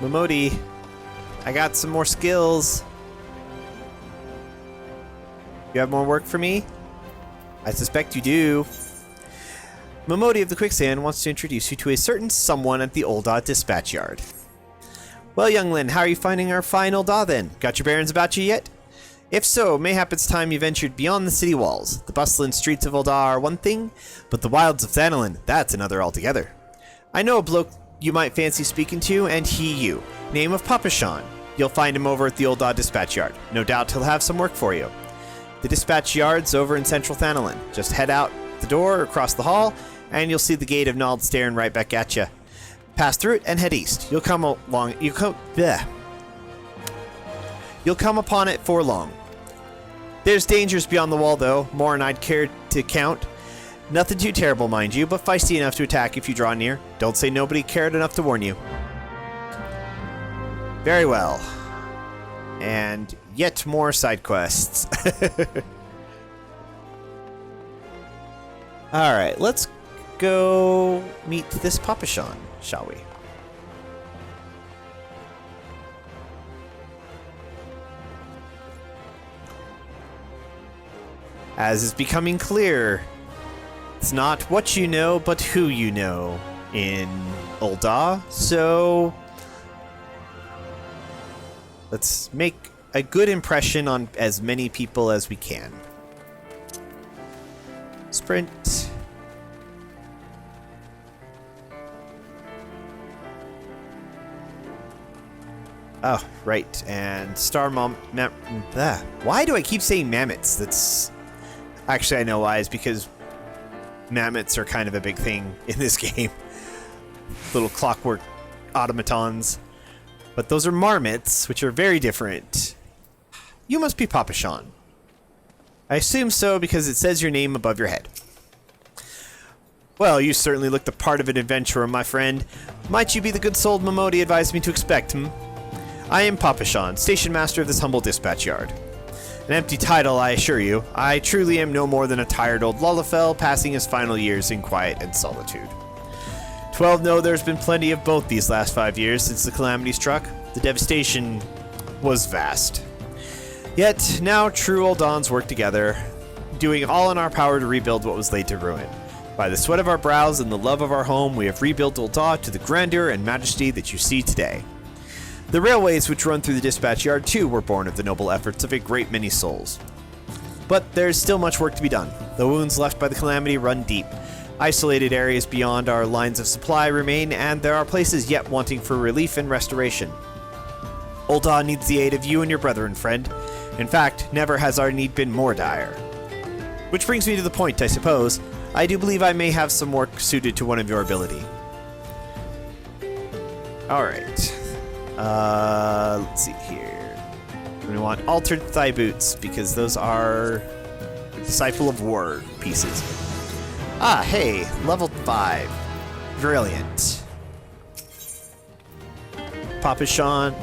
Momodi, I got some more skills. You have more work for me? I suspect you do. Momodi of the Quicksand wants to introduce you to a certain someone at the Ul'dah dispatch yard. Well, youngling, how are you finding our fine Ul'dah then? Got your bearings about you yet? If so, mayhap it's time you ventured beyond the city walls. The bustling streets of Ul'dah are one thing, but the wilds of Thanalan, that's another altogether. I know a bloke you might fancy speaking to, and he you. Name of Papa Sean. You'll find him over at the Ul'dah dispatch yard. No doubt he'll have some work for you. The dispatch yard's over in central Thanalan. Just head out the door across the hall, and you'll see the gate of Nald staring right back at you. Pass through it and head east. You'll come upon it for long. There's dangers beyond the wall, though, more than I'd care to count. Nothing too terrible, mind you, but feisty enough to attack if you draw near. Don't say nobody cared enough to warn you. Very well. And yet more side quests. Alright, let's go meet this Papa Sean, shall we? As is becoming clear, it's not what you know, but who you know in Ul'dah, so let's make a good impression on as many people as we can. Sprint. Oh, right, and Star Mom... Why do I keep saying mammoths? That's... Actually, I know why. It's because mammoths are kind of a big thing in this game. Little clockwork automatons. But those are marmots, which are very different. You must be Papa Sean. I assume so because it says your name above your head. Well, you certainly look the part of an adventurer, my friend. Might you be the good soul Momodi advised me to expect, I am Papa Sean, station master of this humble dispatch yard. An empty title, I assure you. I truly am no more than a tired old Lullafell passing his final years in quiet and solitude. 12 know there's been plenty of both these last 5 years since the calamity struck. The devastation was vast. Yet, now true Uldahns work together, doing all in our power to rebuild what was laid to ruin. By the sweat of our brows and the love of our home, we have rebuilt Ul'dah to the grandeur and majesty that you see today. The railways which run through the dispatch yard, too, were born of the noble efforts of a great many souls. But there's still much work to be done. The wounds left by the calamity run deep. Isolated areas beyond our lines of supply remain, and there are places yet wanting for relief and restoration. Ul'dah needs the aid of you and your brethren, friend. In fact, never has our need been more dire. Which brings me to the point, I suppose. I do believe I may have some work suited to one of your ability. Alright. Let's see here. We want altered thigh boots, because those are Disciple of War pieces. Ah, hey, level 5. Brilliant. Papa Sean.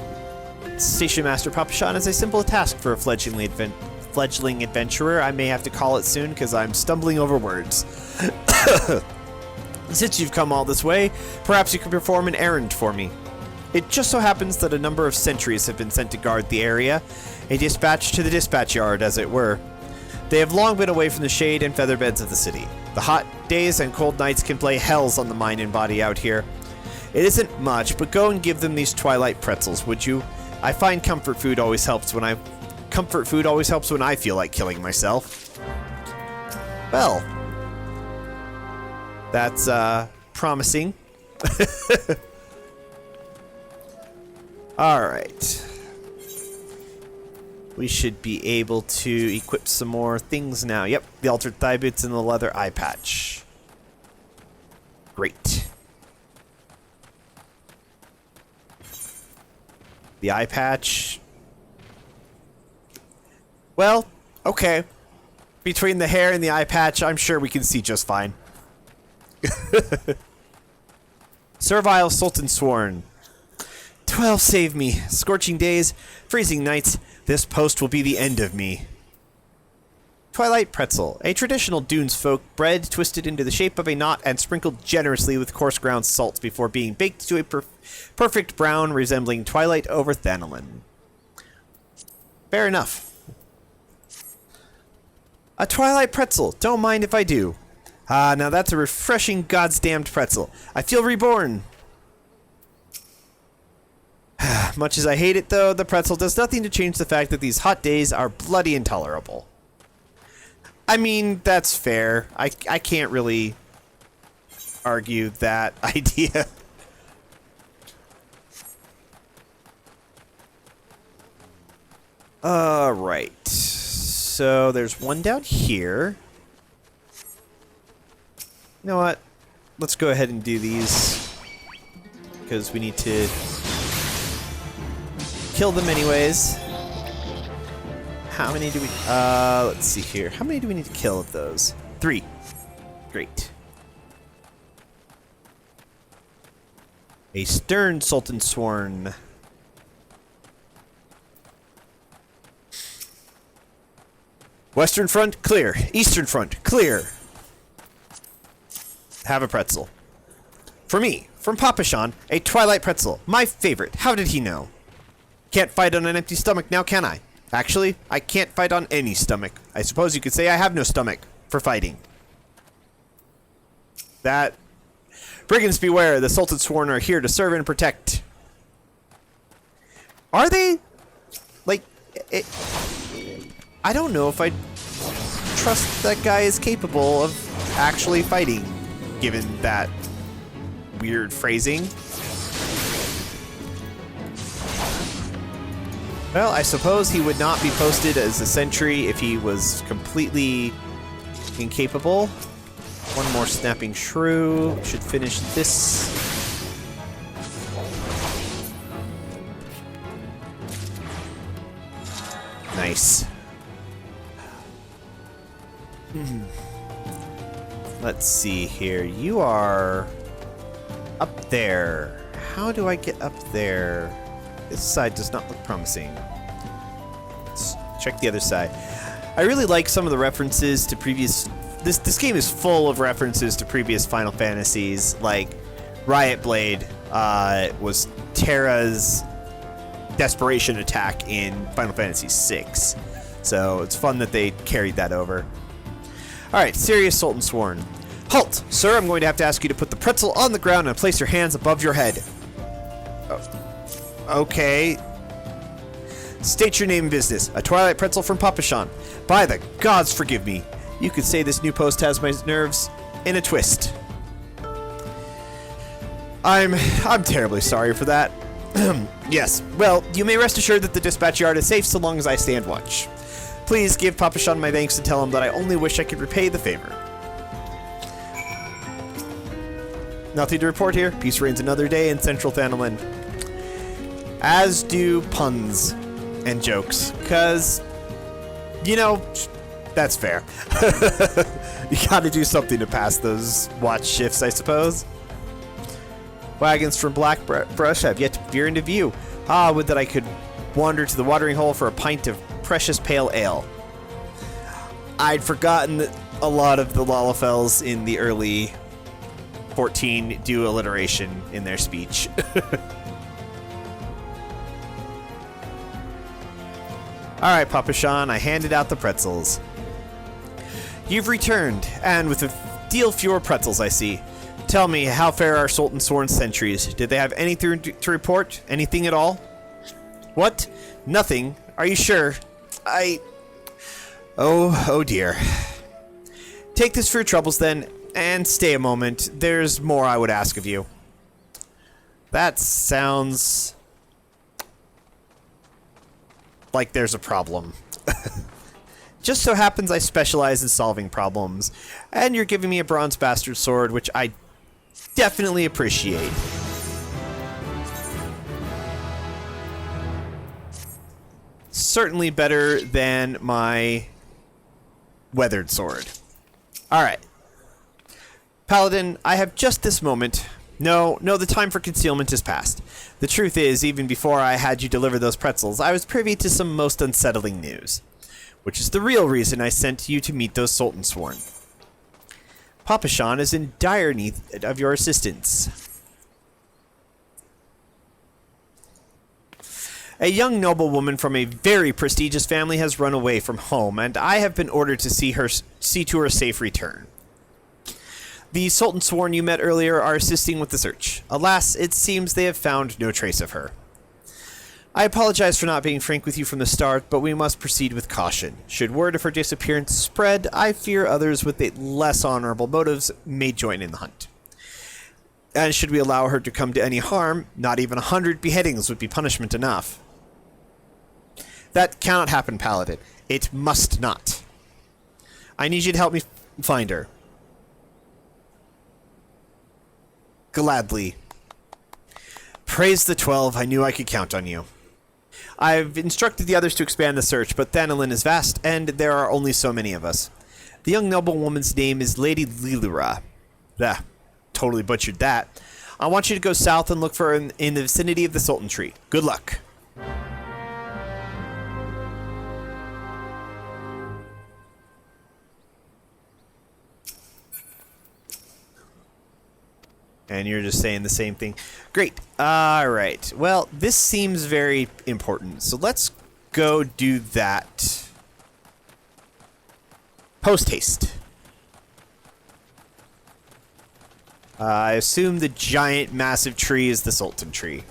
Station Master Papa Sean is a simple task for a fledgling adventurer. I may have to call it soon, because I'm stumbling over words. Since you've come all this way, perhaps you could perform an errand for me. It just so happens that a number of sentries have been sent to guard the area, a dispatch to the dispatch yard, as it were. They have long been away from the shade and feather beds of the city. The hot days and cold nights can play hells on the mind and body out here. It isn't much, but go and give them these twilight pretzels, would you? I find comfort food always helps when I feel like killing myself. Well, that's promising. Alright. We should be able to equip some more things now. Yep, the altered thigh boots and the leather eye patch. Great. The eye patch. Well, okay. Between the hair and the eye patch, I'm sure we can see just fine. Servile Sultan Sworn. 12 save me. Scorching days, freezing nights. This post will be the end of me. Twilight Pretzel, a traditional Dunes folk bread twisted into the shape of a knot and sprinkled generously with coarse ground salt before being baked to a perfect brown resembling Twilight over Thanolin. Fair enough. A Twilight Pretzel, don't mind if I do. Ah, now that's a refreshing goddamned pretzel. I feel reborn. Much as I hate it, though, the pretzel does nothing to change the fact that these hot days are bloody intolerable. I mean, that's fair. I can't really argue that idea. Alright. So there's one down here. You know what? Let's go ahead and do these. Because we need to kill them anyways. How many do we... let's see here. How many do we need to kill of those? 3. Great. A stern Sultan Sworn. Western front, clear. Eastern front, clear. Have a pretzel. For me, from Papa Sean, a Twilight Pretzel. My favorite. How did he know? Can't fight on an empty stomach now, can I? Actually, I can't fight on any stomach. I suppose you could say I have no stomach for fighting. That... Brigands beware, the Sultan Sworn are here to serve and protect. Are they? Like, I don't know if I trust that guy is capable of actually fighting, given that weird phrasing. Well, I suppose he would not be posted as a sentry if he was completely incapable. One more snapping shrew should finish this. Nice. Let's see here. You are up there. How do I get up there? This side does not look promising. Let's check the other side. I really like some of the references to previous... This game is full of references to previous Final Fantasies. Like, Riot Blade was Terra's desperation attack in Final Fantasy VI. So it's fun that they carried that over. Alright, serious Sultan Sworn. Halt! Sir, I'm going to have to ask you to put the pretzel on the ground and place your hands above your head. Okay. State your name and business. A Twilight Pretzel from Papa Sean. By the gods, forgive me. You could say this new post has my nerves in a twist. I'm terribly sorry for that. Yes, well, you may rest assured that the dispatch yard is safe so long as I stand watch. Please give Papa Sean my thanks and tell him that I only wish I could repay the favor. Nothing to report here. Peace reigns another day in Central Thanolin. As do puns and jokes, because, you know, that's fair. You gotta do something to pass those watch shifts, I suppose. Wagons from Blackbrush have yet to veer into view. Ah, would that I could wander to the watering hole for a pint of precious pale ale. I'd forgotten that a lot of the Lalafels in the early 14 do alliteration in their speech. Alright, Papa Sean, I handed out the pretzels. You've returned, and with a deal fewer pretzels, I see. Tell me, how fare our Sultan Sworn sentries? Did they have anything to report? Anything at all? What? Nothing? Are you sure? Oh dear. Take this for your troubles then, and stay a moment. There's more I would ask of you. That sounds like there's a problem. Just so happens I specialize in solving problems, and you're giving me a bronze bastard sword, which I definitely appreciate. Certainly better than my weathered sword. Alright. Paladin, I have just this moment. No, the time for concealment is past. The truth is, even before I had you deliver those pretzels, I was privy to some most unsettling news. which is the real reason I sent you to meet those Sultan Sworn. Papashan is in dire need of your assistance. A young noblewoman from a very prestigious family has run away from home, and I have been ordered to see to her safe return. The Sultan Sworn you met earlier are assisting with the search. Alas, it seems they have found no trace of her. I apologize for not being frank with you from the start, but we must proceed with caution. Should word of her disappearance spread, I fear others with less honorable motives may join in the hunt. And should we allow her to come to any harm, not even 100 beheadings would be punishment enough. That cannot happen, Paladin. It must not. I need you to help me find her. Gladly. Praise the 12, I knew I could count on you. I've instructed the others to expand the search, but Thanalin is vast, and there are only so many of us. The young noblewoman's name is Lady Lilira. Totally butchered that. I want you to go south and look for her in the vicinity of the Sultan Tree. Good luck. And you're just saying the same thing. Great. All right. Well, this seems very important. So let's go do that. Post haste. I assume the giant, massive tree is the Sultan tree.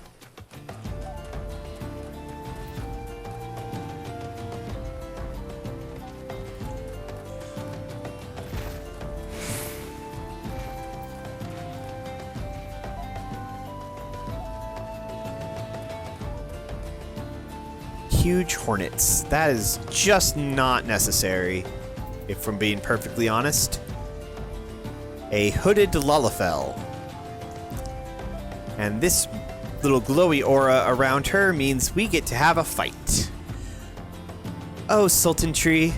Huge hornets. That is just not necessary, if I'm being perfectly honest. A hooded Lullafell. And this little glowy aura around her means we get to have a fight. Oh, Sultan Tree.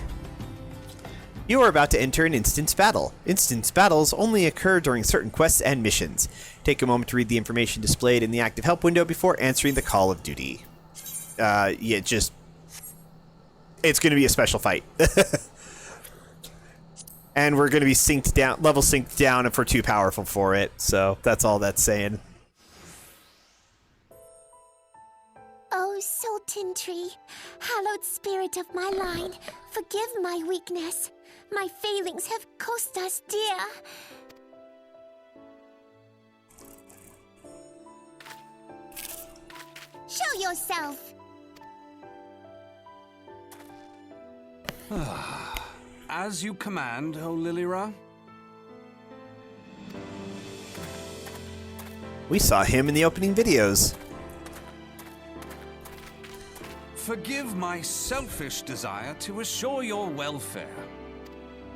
You are about to enter an instance battle. Instance battles only occur during certain quests and missions. Take a moment to read the information displayed in the active help window before answering the call of duty. It's going to be a special fight. And we're going to be level synced down if we're too powerful for it. So that's all that's saying. Oh, Sultan Tree, hallowed spirit of my line, forgive my weakness. My failings have cost us dear. Show yourself. As you command, O Lilira. We saw him in the opening videos. Forgive my selfish desire to assure your welfare.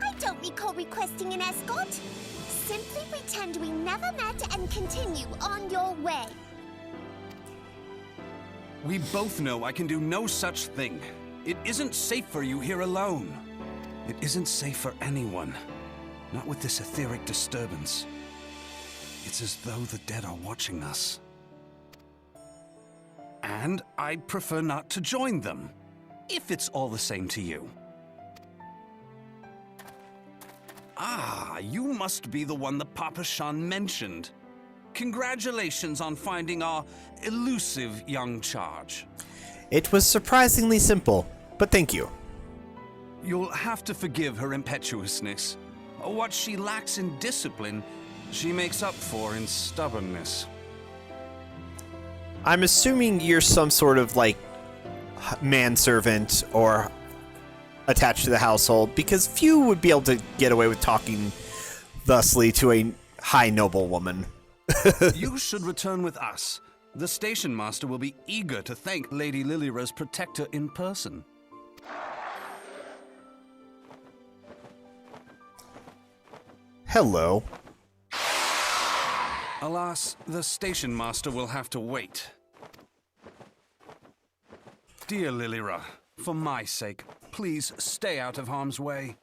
I don't recall requesting an escort. Simply pretend we never met and continue on your way. We both know I can do no such thing. It isn't safe for you here alone. It isn't safe for anyone. Not with this etheric disturbance. It's as though the dead are watching us. And I'd prefer not to join them, if it's all the same to you. Ah, you must be the one the Papashan mentioned. Congratulations on finding our elusive young charge. It was surprisingly simple, but thank you. You'll have to forgive her impetuousness. What she lacks in discipline, she makes up for in stubbornness. I'm assuming you're some sort of, like, manservant or attached to the household, because few would be able to get away with talking thusly to a high noblewoman. You should return with us. The station master will be eager to thank Lady Lilira's protector in person. Hello. Alas, the station master will have to wait. Dear Lilira, for my sake, please stay out of harm's way.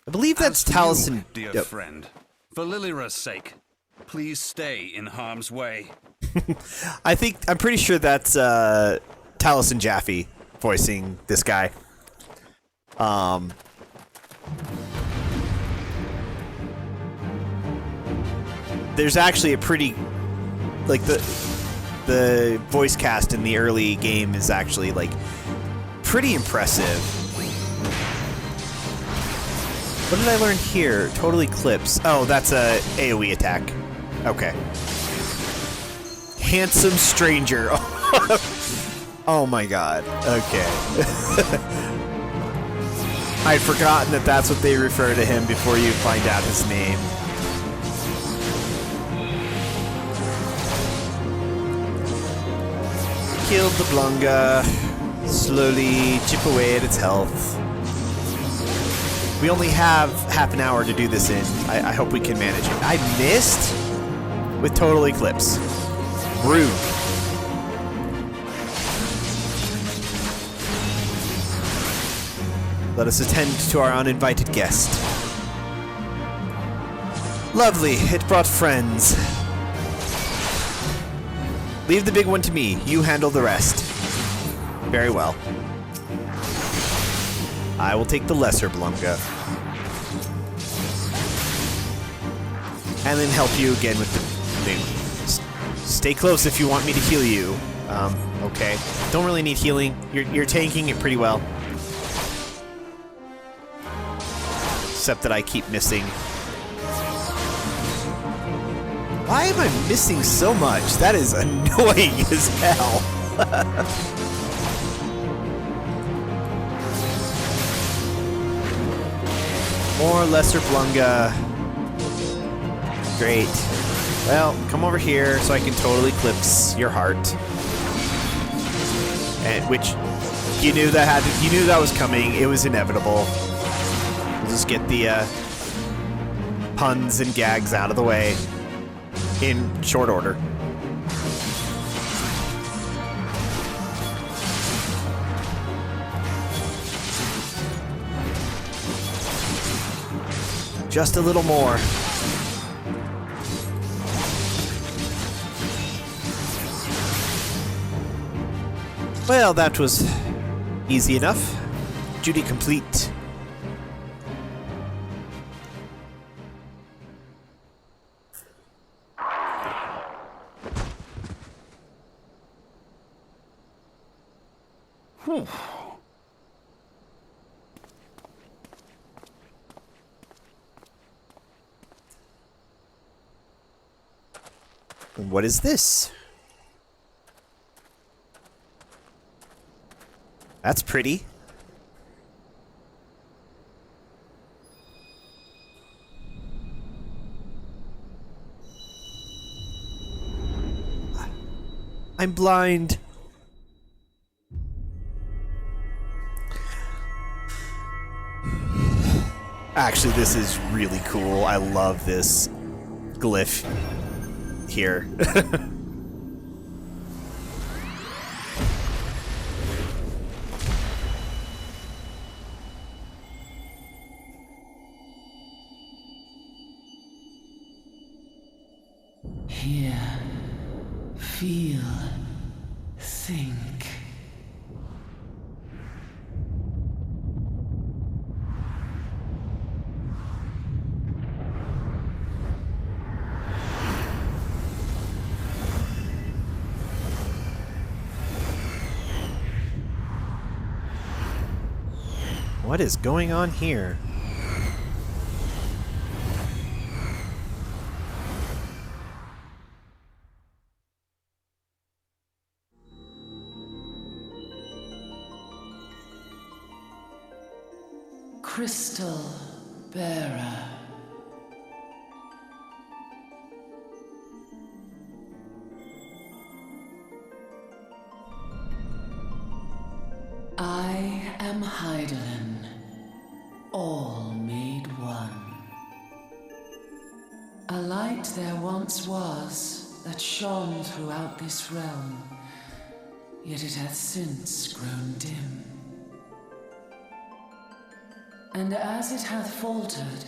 I believe that's Taliesin. Dear friend, for Lilira's sake, please stay in harm's way. I'm pretty sure that's Taliesin Jaffe voicing this guy. There's actually a pretty, like, the voice cast in the early game is actually, like, pretty impressive. What did I learn here? Total Eclipse. Oh, that's a AoE attack. Okay. Handsome Stranger. Oh my god. Okay. I'd forgotten that that's what they refer to him before you find out his name. Killed the Blunga. Slowly chip away at its health. We only have half an hour to do this in. I hope we can manage it. I missed with Total Eclipse. Rude. Let us attend to our uninvited guest. Lovely, it brought friends. Leave the big one to me. You handle the rest. Very well. I will take the lesser Blunga. And then help you again with the big one. Stay close if you want me to heal you. Okay. Don't really need healing. You're tanking it pretty well. Except that I keep missing. Why am I missing so much? That is annoying as hell. More lesser Blunga. Great. Well, come over here so I can totally eclipse your heart. And which you knew that was coming. It was inevitable. We'll just get the puns and gags out of the way in short order. Just a little more. Well, that was easy enough. Duty complete. What is this? That's pretty. I'm blind. Actually, this is really cool. I love this glyph here. Hear, feel, think. What is going on here? Crystal Bearer. I am Heidelin, all made one. A light there once was that shone throughout this realm, yet it hath since grown dim. And as it hath faltered,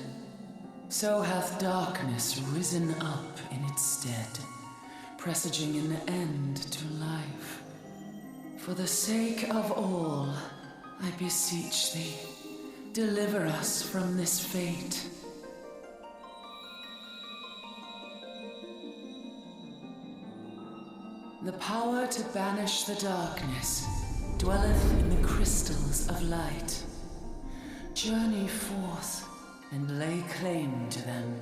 so hath darkness risen up in its stead, presaging an end to life. For the sake of all, I beseech thee, deliver us from this fate. The power to banish the darkness dwelleth in the crystals of light. Journey forth and lay claim to them.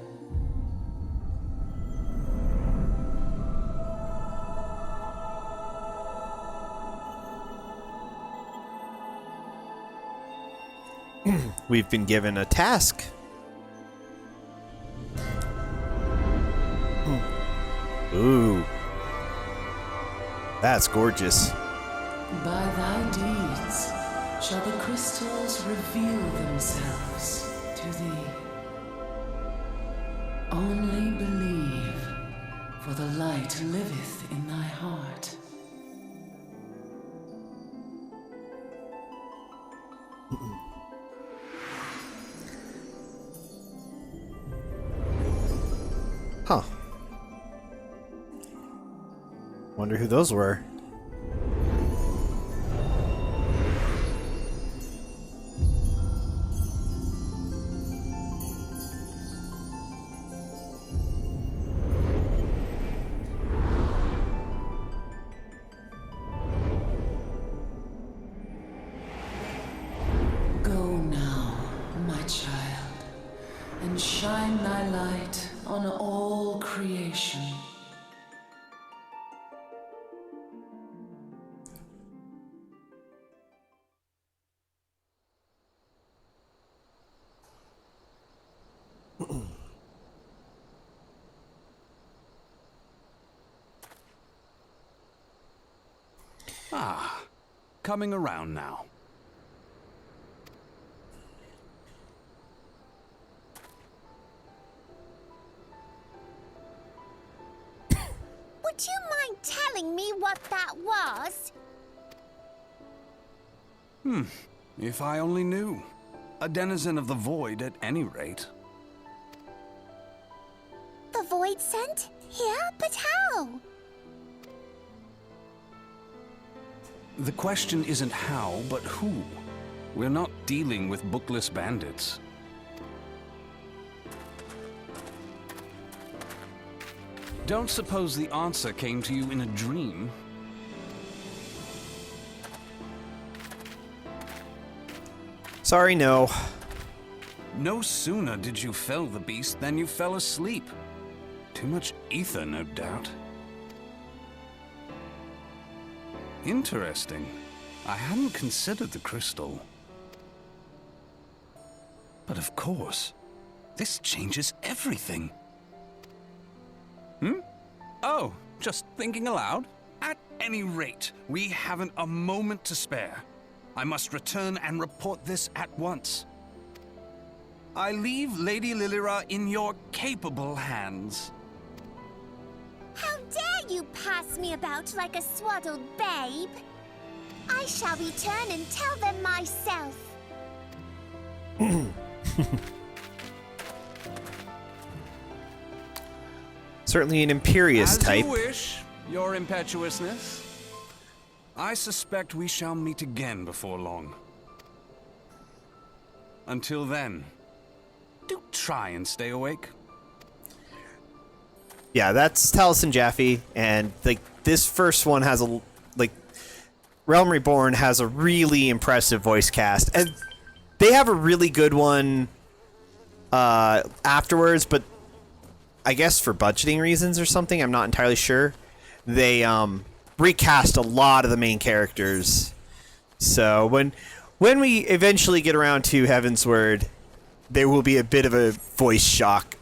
We've been given a task. Ooh. That's gorgeous. By thy deeds shall the crystals reveal themselves to thee. Only believe, for the light liveth in thy heart. Huh. Wonder who those were. Go now, my child, and shine thy light on all creation. Ah, coming around now. Would you mind telling me what that was? If I only knew. A denizen of the void at any rate. The void sent? Here? But how? The question isn't how, but who. We're not dealing with bookless bandits. Don't suppose the answer came to you in a dream? Sorry, no. No sooner did you fell the beast than you fell asleep. Too much ether, no doubt. Interesting. I hadn't considered the crystal. But of course, this changes everything. Oh, just thinking aloud? At any rate, we haven't a moment to spare. I must return and report this at once. I leave Lady Lilira in your capable hands. How dare you pass me about like a swaddled babe? I shall return and tell them myself. Certainly an imperious type. As you wish, your impetuousness. I suspect we shall meet again before long. Until then, do try and stay awake. Yeah, that's Taliesin Jaffe, and like this first one has a Realm Reborn has a really impressive voice cast, and they have a really good one afterwards, but I guess for budgeting reasons or something, I'm not entirely sure. They recast a lot of the main characters. So when we eventually get around to Heavensward, there will be a bit of a voice shock.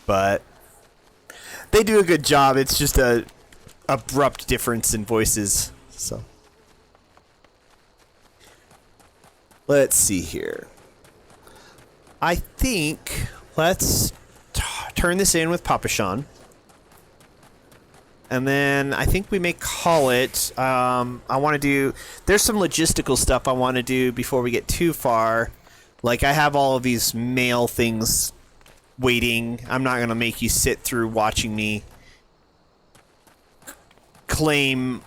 But they do a good job. It's just a abrupt difference in voices. So let's see here. I think let's turn this in with Papa Sean. And then I think we may call it. I want to do. There's some logistical stuff I want to do before we get too far. Like I have all of these mail things waiting. I'm not going to make you sit through watching me claim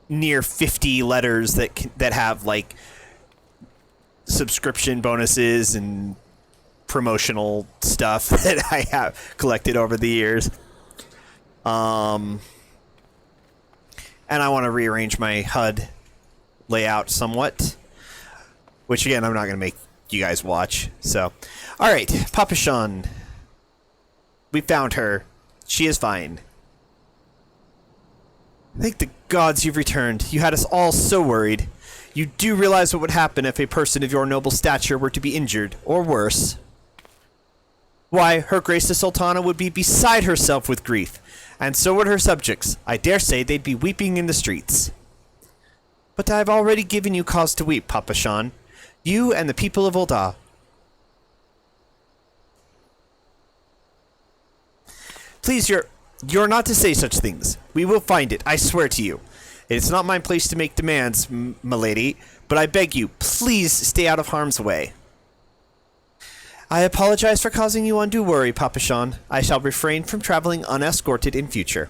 near 50 letters that have like subscription bonuses and promotional stuff that I have collected over the years. And I want to rearrange my HUD layout somewhat, which again I'm not going to make you guys watch. So, all right, Papa Sean, we found her. She is fine. Thank the gods you've returned. You had us all so worried. You do realize what would happen if a person of your noble stature were to be injured, or worse. Why, Her Grace the Sultana would be beside herself with grief, and so would her subjects. I dare say they'd be weeping in the streets. But I've already given you cause to weep, Papa Sean. You and the people of Ul'dah. Please, you're not to say such things. We will find it, I swear to you. It's not my place to make demands, m'lady, but I beg you, please stay out of harm's way. I apologize for causing you undue worry, Papa Sean. I shall refrain from traveling unescorted in future.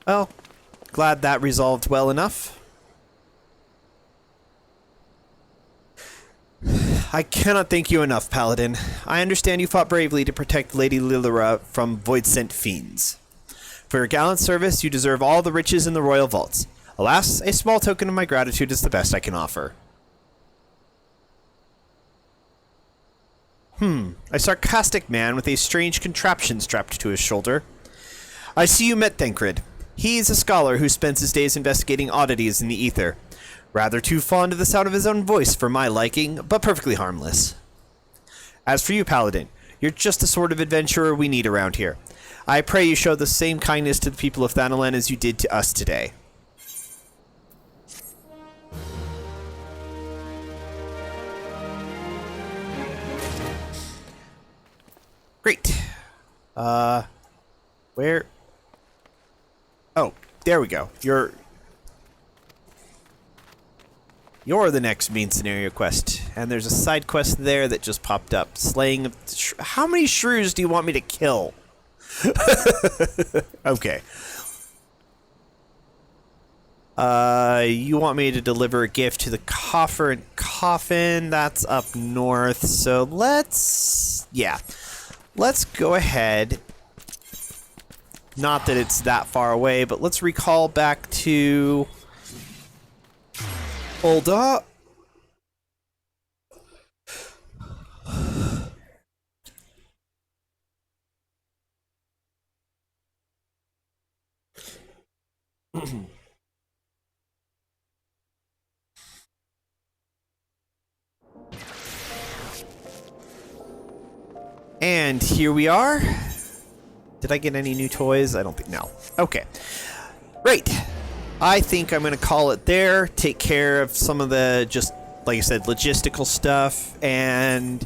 Well, glad that resolved well enough. I cannot thank you enough, Paladin. I understand you fought bravely to protect Lady Lilira from void-sent fiends. For your gallant service, you deserve all the riches in the royal vaults. Alas, a small token of my gratitude is the best I can offer. A sarcastic man with a strange contraption strapped to his shoulder. I see you met Thancred. He is a scholar who spends his days investigating oddities in the ether. Rather too fond of the sound of his own voice for my liking, but perfectly harmless. As for you, Paladin, you're just the sort of adventurer we need around here. I pray you show the same kindness to the people of Thanalan as you did to us today. Great. Where? Oh, there we go. You're the next main scenario quest. And there's a side quest there that just popped up. Slaying of... How many shrews do you want me to kill? Okay. You want me to deliver a gift to the coffer and coffin. That's up north. So let's... Yeah. Let's go ahead. Not that it's that far away, but let's recall back to... Ul'dah. And here we are. Did I get any new toys? I don't think, no. Okay. Right. I think I'm going to call it there, take care of some of the, just, like I said, logistical stuff, and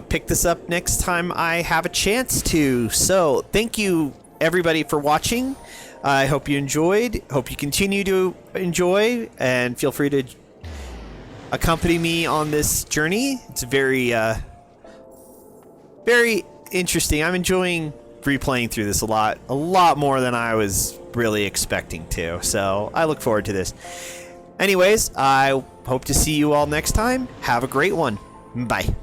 pick this up next time I have a chance to. So, thank you, everybody, for watching. I hope you enjoyed. Hope you continue to enjoy, and feel free to accompany me on this journey. It's very, very interesting. I'm enjoying replaying through this a lot more than I was really expecting to. So I look forward to this. Anyways, I hope to see you all next time. Have a great one. Bye.